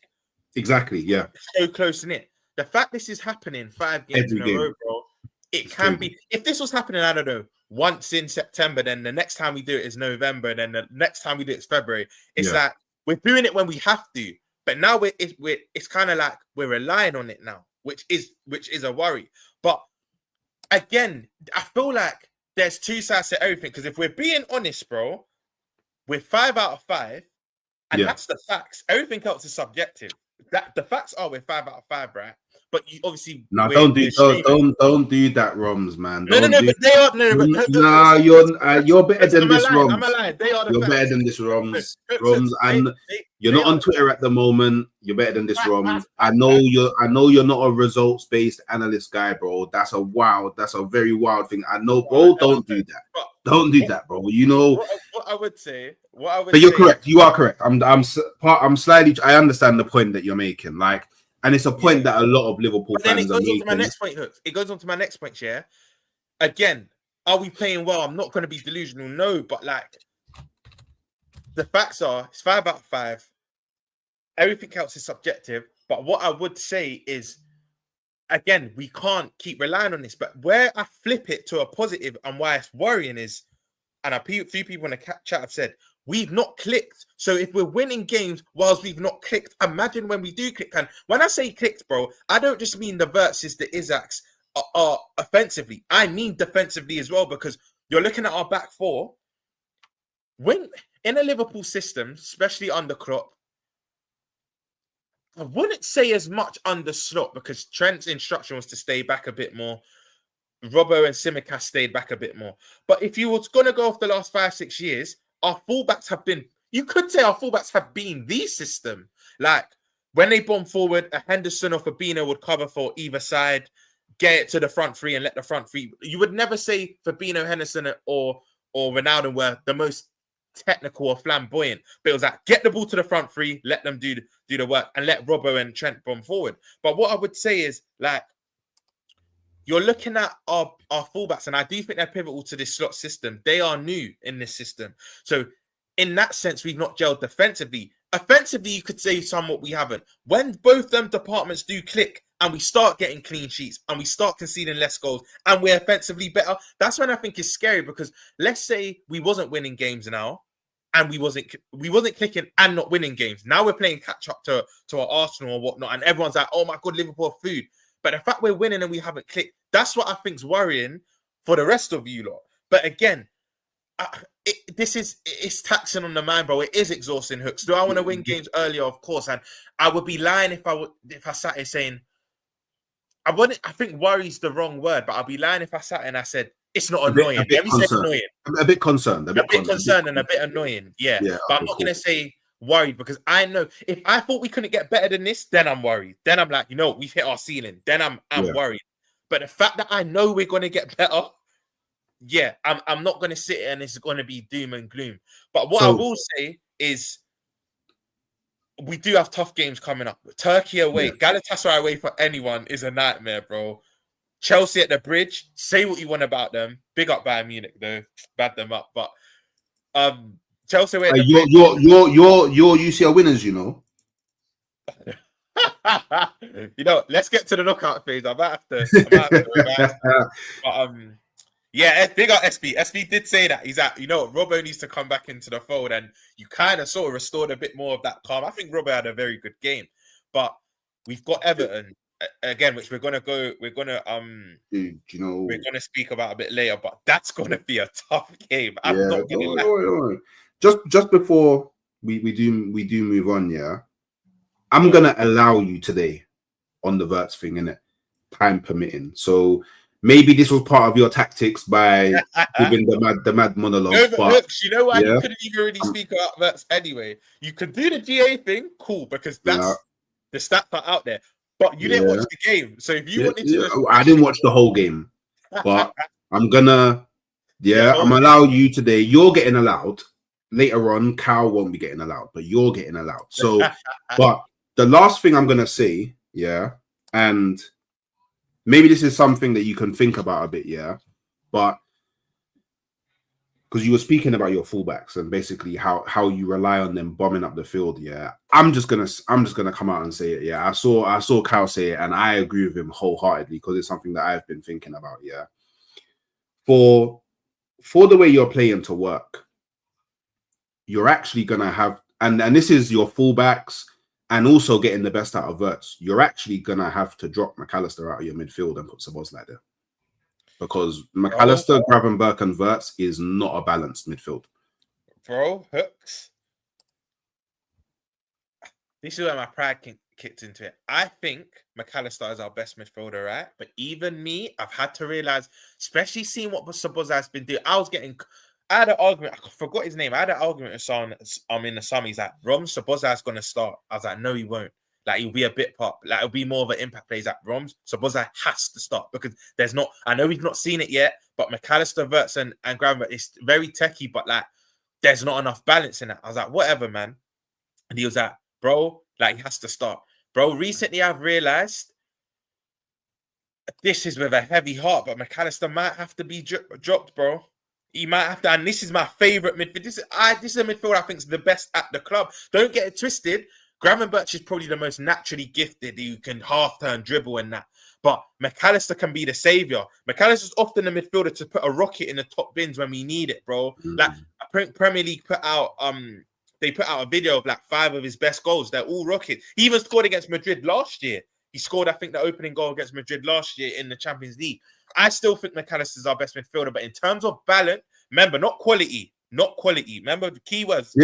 exactly, so close in it. The fact this is happening 5 games in a row, bro, it can be. If this was happening, I don't know, once in September, then the next time we do it is November, then the next time we do it is February. It's like we're doing it when we have to. But now it's kind of like we're relying on it now, which is a worry. But again, I feel like there's 2 sides to everything. Because if we're being honest, bro, we're 5 out of 5, and that's the facts. Everything else is subjective. That the facts are we're 5 out of 5, right? But you obviously don't do that, Roms, man. But they are you're better than this, Roms. I'm alive. They are the You're facts. better than this, Roms. Roms, and you're not on Twitter at the moment. You're better than this, Roms. I know you're not a results-based analyst guy, bro. That's a very wild thing. I know, bro. Don't do that. Don't do that, bro. You know what I would say. But you're correct. You are correct. I'm slightly. I understand the point that you're making. Like. And it's a point that a lot of Liverpool fans are making. It goes on to my next point, Hooks. It goes on to my next point, Again, are we playing well? I'm not going to be delusional, no. But, like, the facts are, it's 5 out of 5. Everything else is subjective. But what I would say is, again, we can't keep relying on this. But where I flip it to a positive and why it's worrying is, and a few people in the chat have said, we've not clicked. So if we're winning games whilst we've not clicked, imagine when we do click. And when I say clicked, bro, I don't just mean the versus the Isaks are offensively. I mean defensively as well, because you're looking at our back 4. When in a Liverpool system, especially under Klopp, I wouldn't say as much under Slot, because Trent's instruction was to stay back a bit more. Robbo and Tsimikas stayed back a bit more. But if you was going to go off the last 5-6 years, our fullbacks have been you could say our fullbacks have been the system. Like when they bomb forward, a Henderson or Fabinho would cover for either side, get it to the front three and let the front three. You would never say Fabinho, Henderson, or Ronaldo were the most technical or flamboyant, but it was like get the ball to the front three, let them do the work, and let Robbo and Trent bomb forward. But what I would say is like you're looking at our fullbacks, and I do think they're pivotal to this slot system. They are new in this system, so in that sense, we've not gelled defensively. Offensively, you could say somewhat we haven't. When both them departments do click and we start getting clean sheets and we start conceding less goals and we're offensively better, that's when I think it's scary, because let's say we wasn't winning games now and we wasn't clicking and not winning games. Now we're playing catch up to our Arsenal or whatnot, and everyone's like, oh my God, Liverpool are food. But the fact we're winning and we haven't clicked, that's what I think's worrying for the rest of you lot. But again, it's taxing on the mind, bro. It is exhausting. Hooks. Do I want to win games earlier? Of course, and I would be lying if I sat here saying I wouldn't. I think worry's the wrong word, but I'd be lying if I sat here and I said it's not annoying. Let me say annoying. A bit concerned. A bit concerned and a bit annoying. Yeah, but I'm not gonna say worried, because I know if I thought we couldn't get better than this, then I'm worried. Then I'm like, we've hit our ceiling. Then I'm worried. But the fact that I know we're gonna get better. Yeah, I'm not going to sit here and it's going to be doom and gloom. But what I will say is we do have tough games coming up. Turkey away, Galatasaray away for anyone is a nightmare, bro. Chelsea at the Bridge, say what you want about them. Big up Bayern Munich, though. Bad them up. But Chelsea away at the your UCL winners, let's get to the knockout phase. I might have to but yeah, big up SB. SB did say that. He's at, Robbo needs to come back into the fold, and you kind of sort of restored a bit more of that calm. I think Robbo had a very good game, but we've got Everton again, which we're gonna speak about a bit later. But that's gonna be a tough game. I'm not gonna lie. Just before we do move on, I'm gonna allow you today on the Verts thing, innit? Time permitting. So maybe this was part of your tactics by giving the mad monologues. No, but look, you know why you couldn't even really speak about Verts anyway? You could do the GA thing, cool, because that's the stats are out there. But you didn't watch the game. So if you wanted to... I didn't watch the whole game. But I'm gonna... I'm allowing you today. You're getting allowed. Later on, Cal won't be getting allowed, but you're getting allowed. So, but the last thing I'm going to say, and... maybe this is something that you can think about a bit, but because you were speaking about your fullbacks and basically how you rely on them bombing up the field, I'm just gonna come out and say it, I saw Kyle say it, and I agree with him wholeheartedly, because it's something that I've been thinking about, for the way you're playing to work, you're actually gonna have, and this is your fullbacks. And also getting the best out of Verts, you're actually going to have to drop McAllister out of your midfield and put Szoboszlai there. Because McAllister, Gravenberch and Verts is not a balanced midfield. Bro, Hooks. This is where my pride kicked into it. I think McAllister is our best midfielder, right? But even me, I've had to realise, especially seeing what Szoboszlai's been doing, I had an argument. I forgot his name. I had an argument with someone. In the summer. He's like, Rom Szoboszlai's going to start. I was like, no, he won't. Like, he'll be a bit pop. Like, it'll be more of an impact play. He's like, Rom Szoboszlai has to start, because there's not. I know we've not seen it yet, but McAllister, Verts, and Gravenberch, it's very techie, but like, there's not enough balance in that. I was like, whatever, man. And he was like, bro, like, he has to start. Bro, recently I've realised this is with a heavy heart, but McAllister might have to be dropped, bro. He might have to, and this is my favourite midfield. This is a midfield I think is the best at the club. Don't get it twisted. Gravenberch is probably the most naturally gifted. You can half-turn, dribble and that. But McAllister can be the saviour. McAllister's often the midfielder to put a rocket in the top bins when we need it, bro. Like, Premier League put out they put out a video of like 5 of his best goals. They're all rockets. He even scored against Madrid last year. He scored, I think, the opening goal against Madrid last year in the Champions League. I still think McAllister is our best midfielder, but in terms of balance, remember, not quality. Remember the keywords.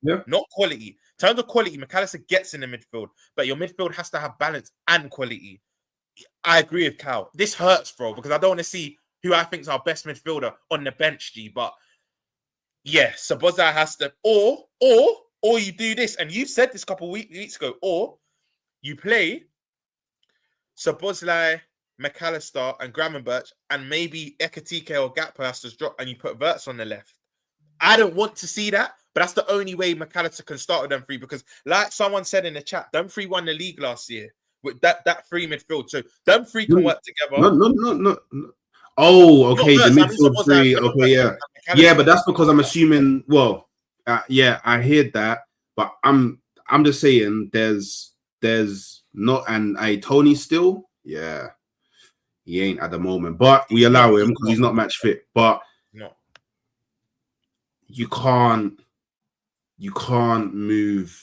Not quality. In terms of quality, McAllister gets in the midfield, but your midfield has to have balance and quality. I agree with Cal. This hurts, bro, because I don't want to see who I think is our best midfielder on the bench, G. But Yeah, Szoboszlai has to, or you do this, and you said this a couple weeks ago, or you play Szoboszlai, McAllister, and Gravenberch, and maybe Ekitike or Gakpo has to drop, and you put Wirtz on the left. I don't want to see that, but that's the only way McAllister can start with them three, because like someone said in the chat, them three won the league last year with that three midfield. So them three can work together. No. Oh, okay. The Wirtz, midfield three. Okay, yeah. Yeah, but that's because I'm assuming, well, yeah, I hear that, but I'm just saying there's not, and Tony still, yeah, he ain't at the moment, but we allow him because he's not match fit. But no, you can't move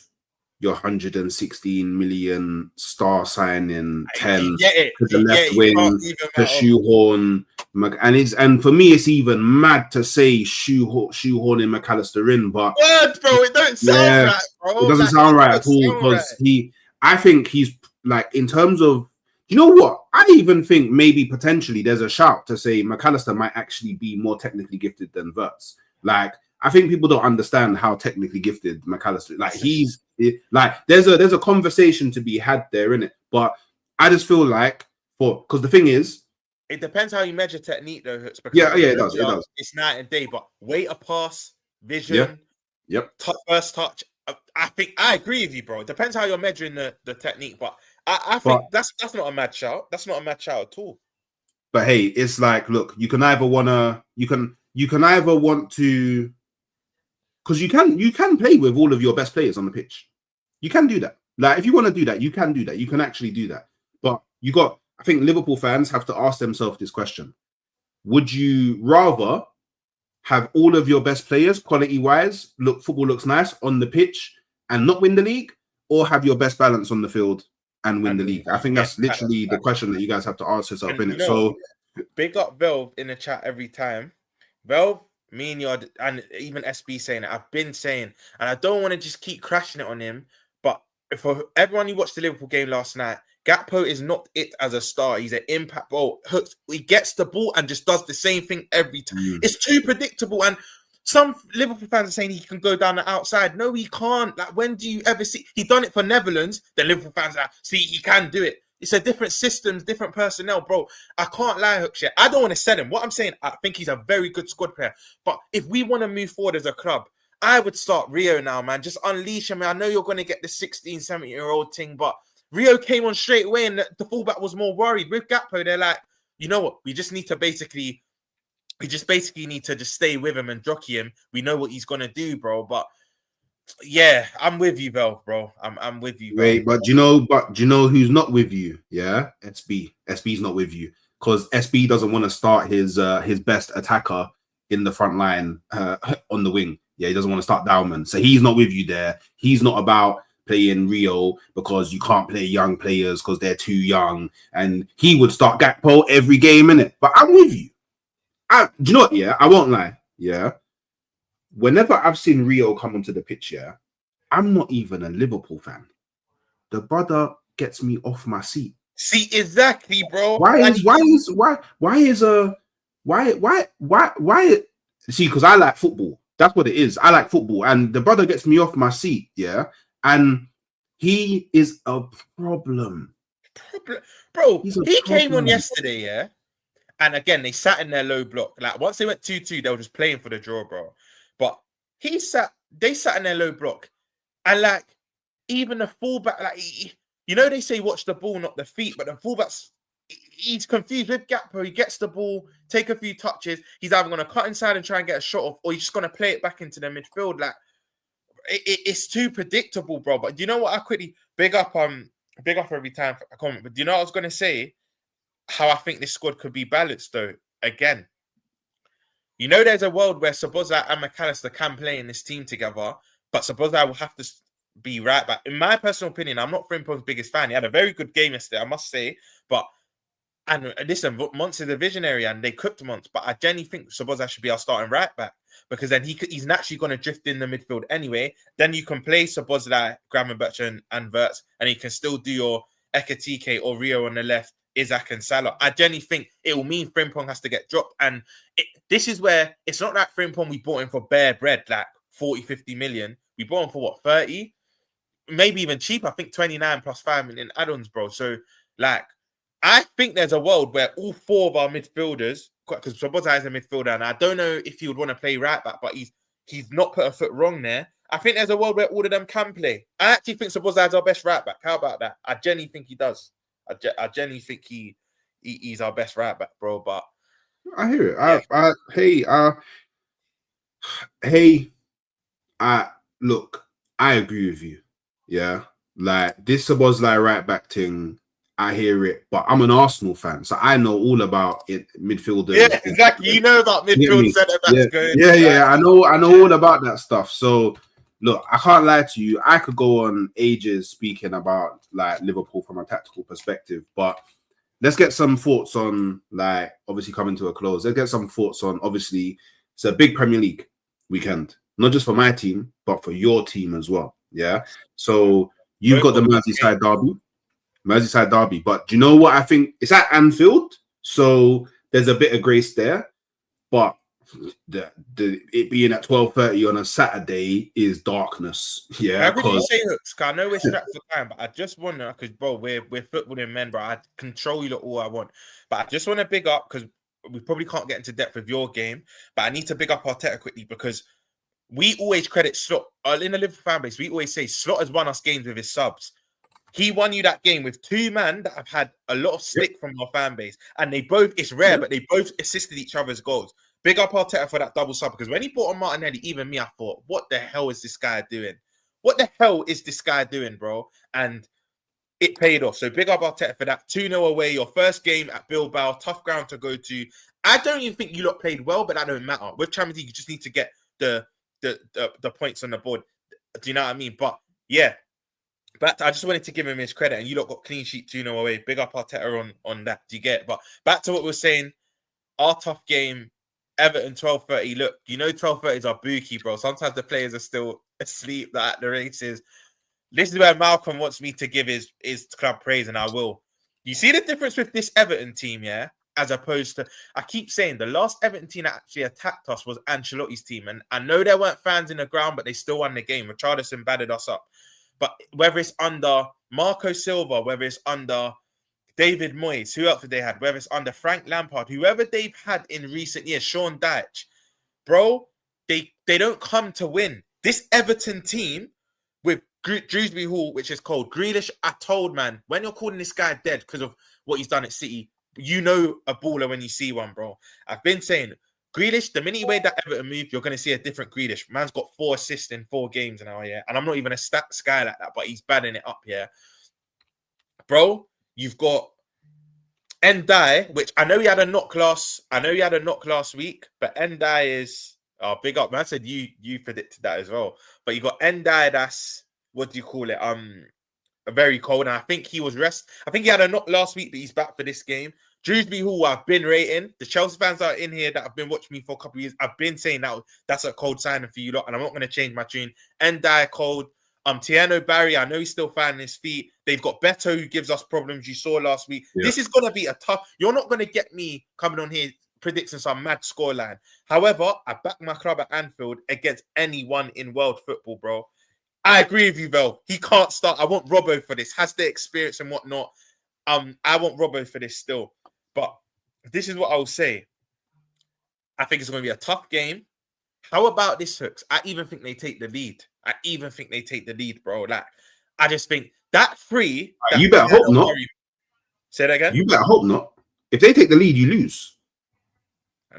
your 116 million star signing 10 to the left wing to shoehorn, and for me it's even mad to say shoehorning McAllister in, but words, bro, it don't sound right, bro. It doesn't sound right at all, because I think he's like, in terms of, you know what? I even think maybe potentially there's a shout to say McAllister might actually be more technically gifted than Wirtz. Like, I think people don't understand how technically gifted McAllister. Like, he's like, there's a conversation to be had there, innit? But I just feel like, because the thing is, it depends how you measure technique, though. Yeah, it does. It's night and day, but weight of pass, vision, first touch. I think I agree with you, bro. It depends how you're measuring the technique, but I think that's not a mad shout. That's not a mad shout at all. But hey, it's like, look, you can either want to, because you can play with all of your best players on the pitch. You can do that. Like, if you want to do that, you can do that. You can actually do that. But I think Liverpool fans have to ask themselves this question: would you rather have all of your best players, quality-wise, football looks nice on the pitch and not win the league, or have your best balance on the field and win the league? I think that's literally the question that you guys have to ask yourself, innit? So, big up Velv in the chat every time. Velv, me and you, and even SB saying it, I've been saying, and I don't want to just keep crashing it on him, but for everyone who watched the Liverpool game last night, Gakpo is not it as a star. He's an impact ball. He gets the ball and just does the same thing every time. It's too predictable. And some Liverpool fans are saying he can go down the outside. No, he can't. Like, when do you ever see? He done it for Netherlands. The Liverpool fans are, see, he can do it. It's a different systems, different personnel, bro. I can't lie, Hookshare. I don't want to sell him. What I'm saying, I think he's a very good squad player. But if we want to move forward as a club, I would start Rio now, man. Just unleash him. I know you're going to get the 16, 17-year-old thing, but Rio came on straight away, and the fullback was more worried. With Gakpo, they're like, you know what? We just need to basically need to just stay with him and jockey him. We know what he's gonna do, bro. But yeah, I'm with you, bro. I'm with you. Bro. Wait, but do you know who's not with you? Yeah, SB's not with you, because SB doesn't want to start his best attacker in the front line on the wing. Yeah, he doesn't want to start Dowman, so he's not with you there. He's not about playing Rio because you can't play young players because they're too young, and he would start Gakpo every game, innit? But I'm with you. Do you know what? Yeah, I won't lie. Yeah, whenever I've seen Rio come onto the pitch, yeah, I'm not even a Liverpool fan. The brother gets me off my seat. See, exactly, bro. See, because I like football. That's what it is. I like football, and the brother gets me off my seat. Yeah. And he is a problem. Bro, he came on yesterday, yeah? And again, they sat in their low block. Like, once they went 2-2, they were just playing for the draw, bro. But they sat in their low block. And, like, even the fullback, like, you know, they say watch the ball, not the feet, but the fullback's, he's confused with Gakpo. He gets the ball, take a few touches. He's either going to cut inside and try and get a shot off, or he's just going to play it back into the midfield. Like, it's too predictable, bro. But do you know what? I quickly big up every time I comment. But do you know what I was going to say? How I think this squad could be balanced, though. Again, you know, there's a world where Szoboszlai and McAllister can play in this team together, but Szoboszlai will have to be right back. In my personal opinion, I'm not Frimpong's biggest fan. He had a very good game yesterday, I must say. But and listen, Monts is a visionary, and they cooked Monts. But I genuinely think Szoboszlai should be our starting right back, because then he's naturally going to drift in the midfield anyway. Then you can play Szoboszlai, Gravenberch and Wirtz, and you can still do your Ekitike or Rio on the left, Isak and Salah. I genuinely think it will mean Frimpong has to get dropped. And this is where it's not like Frimpong we bought him for bare bread, like 40, 50 million. We bought him for what, 30? Maybe even cheaper. I think 29 plus 5 million add-ons, bro. So, like, I think there's a world where all 4 of our midfielders, because Szoboszlai is a midfielder, and I don't know if he would want to play right back, but he's not put a foot wrong there. I think there's a world where all of them can play. I actually think Szoboszlai is our best right back. How about that? I genuinely think he does. I genuinely think he's our best right back, bro. But I hear it. Look, I agree with you. Yeah, like this Szoboszlai right back thing. I hear it, but I'm an Arsenal fan, so I know all about it. Midfielders. Yeah, exactly. You know about midfield centre backs going. Yeah. I know all about that stuff. So look, I can't lie to you. I could go on ages speaking about like Liverpool from a tactical perspective, but let's get some thoughts on like obviously coming to a close. Let's get some thoughts on obviously it's a big Premier League weekend, not just for my team, but for your team as well. Yeah. So you've got the Merseyside Derby. But do you know what I think? It's at Anfield, so there's a bit of grace there. But it being at 12:30 on a Saturday is darkness. Yeah. How would you say hooks? I know we're strapped for time, but I just wonder because bro, we're footballing men, bro. I control you all I want, but I just want to big up because we probably can't get into depth with your game, but I need to big up Arteta quickly because we always credit Slot in the Liverpool fan base. We always say Slot has won us games with his subs. He won you that game with 2 men that have had a lot of stick from our fan base, and they both, it's rare, but they both assisted each other's goals. Big up Arteta for that double sub because when he brought on Martinelli, even me, I thought, what the hell is this guy doing? What the hell is this guy doing, bro? And it paid off. So big up Arteta for that. 2-0 away, your first game at Bilbao, tough ground to go to. I don't even think you lot played well, but that don't matter. With Champions League, you just need to get the points on the board. Do you know what I mean? But yeah, but I just wanted to give him his credit, and you lot got clean sheet 2-0 away. Big up Arteta on that. Do you get it? But back to what we were saying, our tough game, Everton 12:30. Look, you know 12:30s are bookie, bro. Sometimes the players are still asleep at the races. This is where Malcolm wants me to give his club praise, and I will. You see the difference with this Everton team, yeah? As opposed to, I keep saying the last Everton team that actually attacked us was Ancelotti's team. And I know there weren't fans in the ground, but they still won the game. Richarlison battered us up. But whether it's under Marco Silva, whether it's under David Moyes, who else did they had? Whether it's under Frank Lampard, whoever they've had in recent years, Sean Dyche, bro, they don't come to win. This Everton team with Dewsbury Hall, which is called Grealish, I told, man, when you're calling this guy dead because of what he's done at City, you know a baller when you see one, bro. I've been saying, Grealish, the minute you made that Everton move, you're going to see a different Grealish. Man's got 4 assists in 4 games now, yeah? And I'm not even a stat guy like that, but he's batting it up, yeah? Bro, you've got Ndai, which I know he had a knock last week, but Ndai is big up. Man, I said you predicted that as well. But you got Ndai, that's what do you call it? Very cold. And I think he was I think he had a knock last week, but he's back for this game. Dewsbury Hall, I've been rating. The Chelsea fans are in here that have been watching me for a couple of years. I've been saying that's a cold signing for you lot, and I'm not going to change my tune. Ndai cold. Tiano Barry, I know he's still finding his feet. They've got Beto, who gives us problems. You saw last week. Yeah. This is going to be a tough. You're not going to get me coming on here predicting some mad scoreline. However, I back my club at Anfield against anyone in world football, bro. I agree with you, Vel. He can't start. I want Robbo for this. Has the experience and whatnot. I want Robbo for this still. But this is what I will say. I think it's going to be a tough game. How about this, Hooks? I even think they take the lead. Bro. Like, I just think that free. You better hope not. Say that again. You better hope not. If they take the lead, you lose.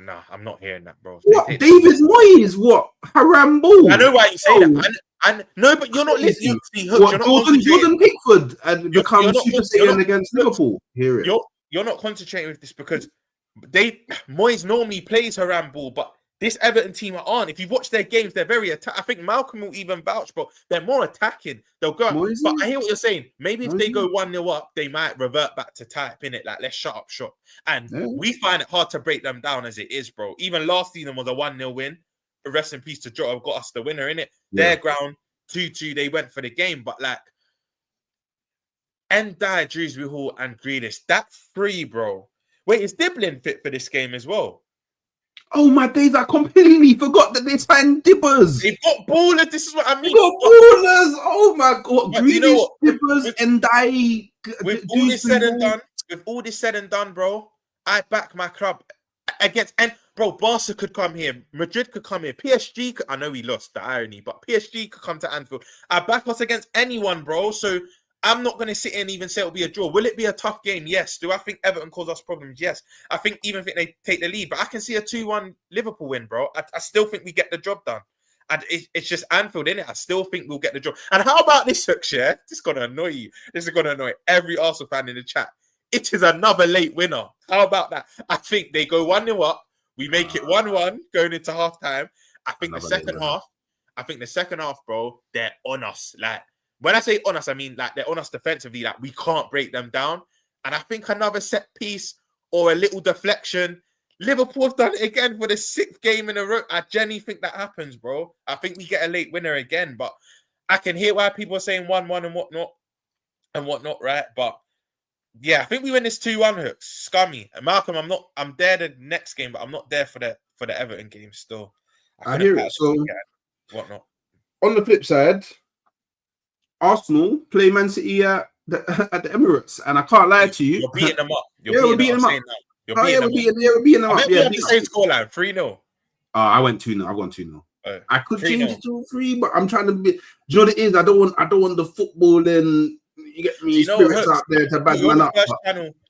No, I'm not hearing that, bro. What? David Moyes? What? Haram ball. I know why you say that. And no, but you're not listening. What, Jordan Pickford and become Super Saiyan against Liverpool. Hear it. You're not concentrating with this because Moyes normally plays Haram ball, but this Everton team aren't. If you watch their games, they're very I think Malcolm will even vouch, bro. They're more attacking. They'll go. Moisey? But I hear what you're saying. Maybe if they go 1-0 up, they might revert back to type in it. Like, let's shut up shop. And we find it hard to break them down as it is, bro. Even last season was a 1-0 win. Rest in peace to Jota, got us the winner in it. Yeah. Their ground 2-2. They went for the game, but like Ndiaye, Dewsbury Hall, and Grealish. That's 3, bro. Wait, is Diblin fit for this game as well? Oh my days! I completely forgot that they signed Dippers. They've got ballers. This is what I They mean. got ballers. Oh my god! But do you know Grealish, what? Dippers, and With all this said and done, bro, I back my club against. And bro, Barca could come here, Madrid could come here, PSG. I know we lost, the irony, but PSG could come to Anfield. I back us against anyone, bro. So I'm not going to sit here and even say it'll be a draw. Will it be a tough game? Yes. Do I think Everton cause us problems? Yes. I think they take the lead, but I can see a 2-1 Liverpool win, bro. I still think we get the job done. And it's just Anfield, innit? I still think we'll get the job. And how about this, Hooks, yeah? This is going to annoy you. This is going to annoy every Arsenal fan in the chat. It is another late winner. How about that? I think they go 1-0 up. We make it 1-1 going into halftime. I think the second half, bro, they're on us. Like, when I say on us, I mean like they're on us defensively. Like, we can't break them down. And I think another set piece or a little deflection. Liverpool's done it again for the 6th game in a row. I genuinely think that happens, bro. I think we get a late winner again. But I can hear why people are saying 1-1 and whatnot, right? But yeah, I think we win this 2-1, Hooks. Scummy. And Malcolm, I'm there the next game, but I'm not there for the Everton game still. I hear it. So whatnot. On the flip side, Arsenal play Man City at the Emirates, and I can't lie to you. You're beating them up. We're beating them up. We're beating them up. I think we have the same scoreline, 3-0. I went 2-0. I've gone 2-0. I could 3-0. change it to 3, but I'm trying to be. Do you know what it is? I don't want the football and you get me spirits out there to bad man up.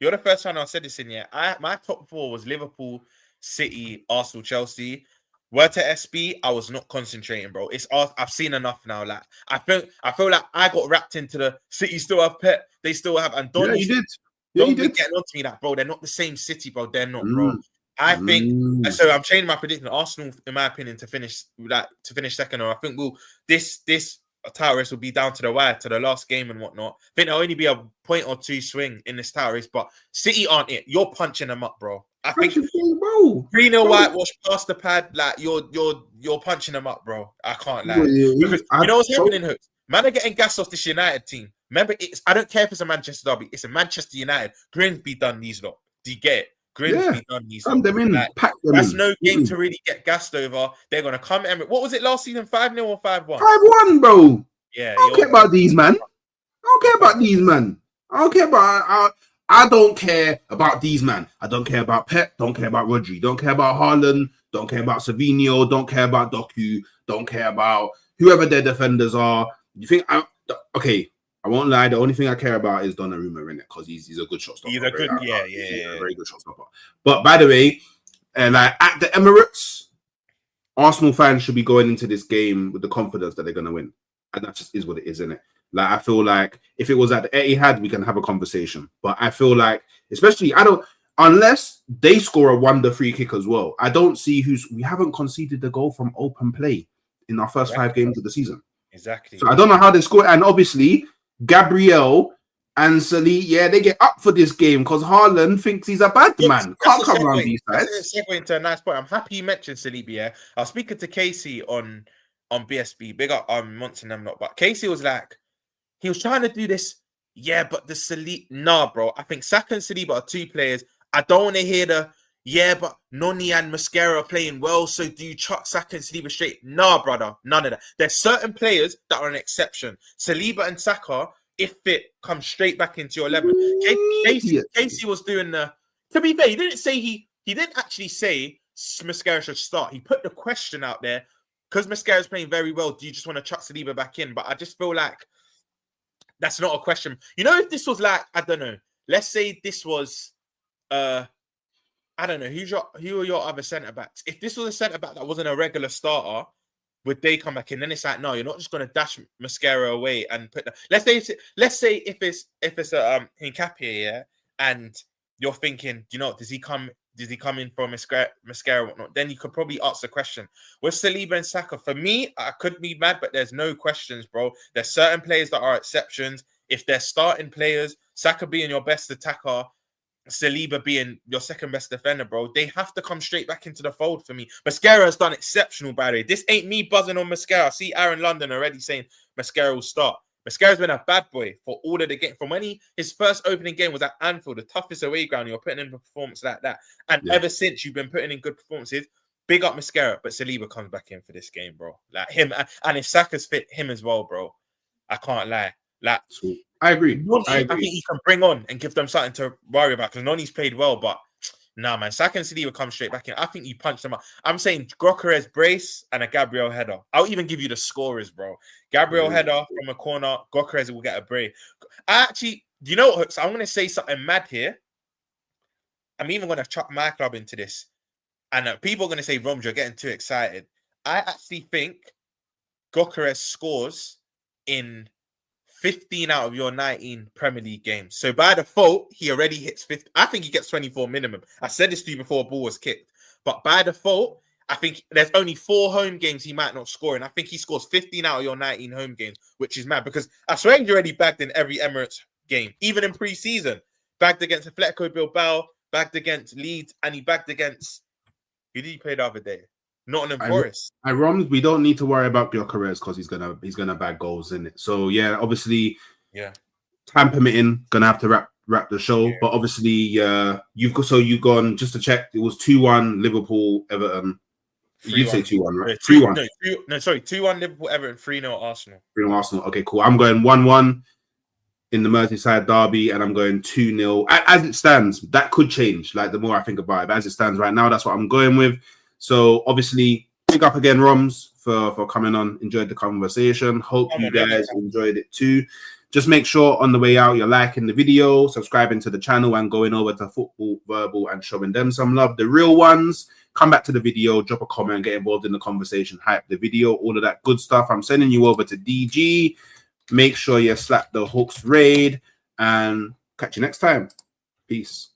You're the first channel I said this in. Yeah, my top 4 was Liverpool, City, Arsenal, Chelsea. Word to SB, I was not concentrating, bro. I've seen enough now. Like I feel like I got wrapped into the City still have Pep, they still have, and Don. Yeah, you did. Don't be getting on to me that, bro. They're not the same City, bro. They're not, bro. I think so. I'm changing my prediction. Arsenal, in my opinion, to finish second. Or I think this title race will be down to the wire, to the last game and whatnot. I think there'll only be a point or 2 swing in this title race, but City aren't it. You're punching them up, bro. I think 3-0 whitewash past the pad, like you're punching them up, bro. I can't lie. Because you know what's happening, Hooks? Man are getting gas off this United team. Remember, I don't care if it's a Manchester derby. It's a Manchester United. Grimsby done these lot. Do you get it? Grimsby done these lot. Them in, like, pack them that's in. no game to really get gassed over. They're gonna come. What was it last season? 5-0 or 5-1? 5-1, bro. Yeah. I don't care about these, man. I don't care about these, man. I don't care about these, man. I don't care about Pep. Don't care about Rodri. Don't care about Haaland. Don't care about Savinho. Don't care about Doku. Don't care about whoever their defenders are. You think okay? I won't lie. The only thing I care about is Donnarumma, innit? Because he's a good shot stopper. He's a good, very good shot stopper. But by the way, like at the Emirates, Arsenal fans should be going into this game with the confidence that they're going to win, and that just is what it is, innit? Like I feel like if it was at the Etihad, we can have a conversation. But I feel like, especially, unless they score a wonder free kick as well. I don't see we haven't conceded the goal from open play in our first 5 games of the season. Exactly. So I don't know how they score, and obviously Gabriel and Salah, they get up for this game because Haaland thinks he's a bad man. Can't come around these guys. That's a segue into a nice point. I'm happy you mentioned Salah. Yeah, I was speaking to Casey on BSB. Big up Monson them not, but Casey was like, he was trying to do this. Yeah, but the Salah, nah, bro. I think Saka and Saliba are 2 players. I don't want to hear but Noni and Mascara are playing well, so do you chuck Saka and Saliba straight? Nah, brother, none of that. There's certain players that are an exception. Saliba and Saka, if fit, come straight back into your 11. Casey was doing to be fair, he didn't actually say Mascara should start. He put the question out there, because Mascara's playing very well, do you just want to chuck Saliba back in? But I just feel like that's not a question. You know, if this was like, I don't know, let's say this was I don't know, who are your other centre backs? If this was a centre back that wasn't a regular starter, would they come back in? Then it's like, no, you're not just going to dash Mascara away and put. Let's say if it's a Hincapié, yeah, and you're thinking, you know, does he come in for Mascara or whatnot? Then you could probably ask the question. With Saliba and Saka, for me, I could be mad, but there's no questions, bro. There's certain players that are exceptions. If they're starting players, Saka being your best attacker, Saliba being your second best defender, bro, they have to come straight back into the fold for me. Mascara has done exceptional, by the way. This ain't me buzzing on Mascara. I see Aaron London already saying Mascara will start. Mascara's been a bad boy for all of the game. From when his first opening game was at Anfield, the toughest away ground, you're putting in a performance like that. And ever since, you've been putting in good performances. Big up Mascara, but Saliba comes back in for this game, bro. Like him, and if Saka's fit, him as well, bro. I can't lie. Like, I agree. I think he can bring on and give them something to worry about because Noni's played well, but nah, man. Saka and Saliba come straight back in. I think you punch them up. I'm saying Gyökeres brace and a Gabriel header. I'll even give you the scorers, bro. Gabriel header from a corner. Gyökeres will get a brace. Actually, you know what? So I'm going to say something mad here. I'm even going to chuck my club into this. And people are going to say, Roms, you're getting too excited. I actually think Gyökeres scores in 15 out of your 19 Premier League games. So by default, he already hits 50. I think he gets 24 minimum. I said this to you before a ball was kicked. But by default, I think there's only 4 home games he might not score. And I think he scores 15 out of your 19 home games, which is mad. Because I swear he's already bagged in every Emirates game, even in pre-season. Bagged against Atletico Bilbao, bagged against Leeds, and he bagged against... Who did he play the other day? Nottingham Forest. Roms, we don't need to worry about Gyökeres because he's gonna bag goals in it. So yeah, obviously, time permitting, gonna have to wrap the show. Yeah. But obviously, you've gone just to check. It was 2-1 Liverpool Everton. You say 2-1, right? 3-1. No, sorry, 2-1 Liverpool Everton, 3-0 Arsenal. 3-0 Arsenal. Okay, cool. I'm going 1-1 in the Merseyside Derby, and I'm going 2-0. As it stands, that could change. Like the more I think about it, but as it stands right now, that's what I'm going with. So obviously, big up again, Roms, for coming on. Enjoyed the conversation. Hope you guys enjoyed it too. Just make sure on the way out you're liking the video, subscribing to the channel, and going over to Football Verbal and showing them some love. The real ones, come back to the video, drop a comment, get involved in the conversation, hype the video, all of that good stuff. I'm sending you over to DG. Make sure you slap the hooks raid, and catch you next time. Peace.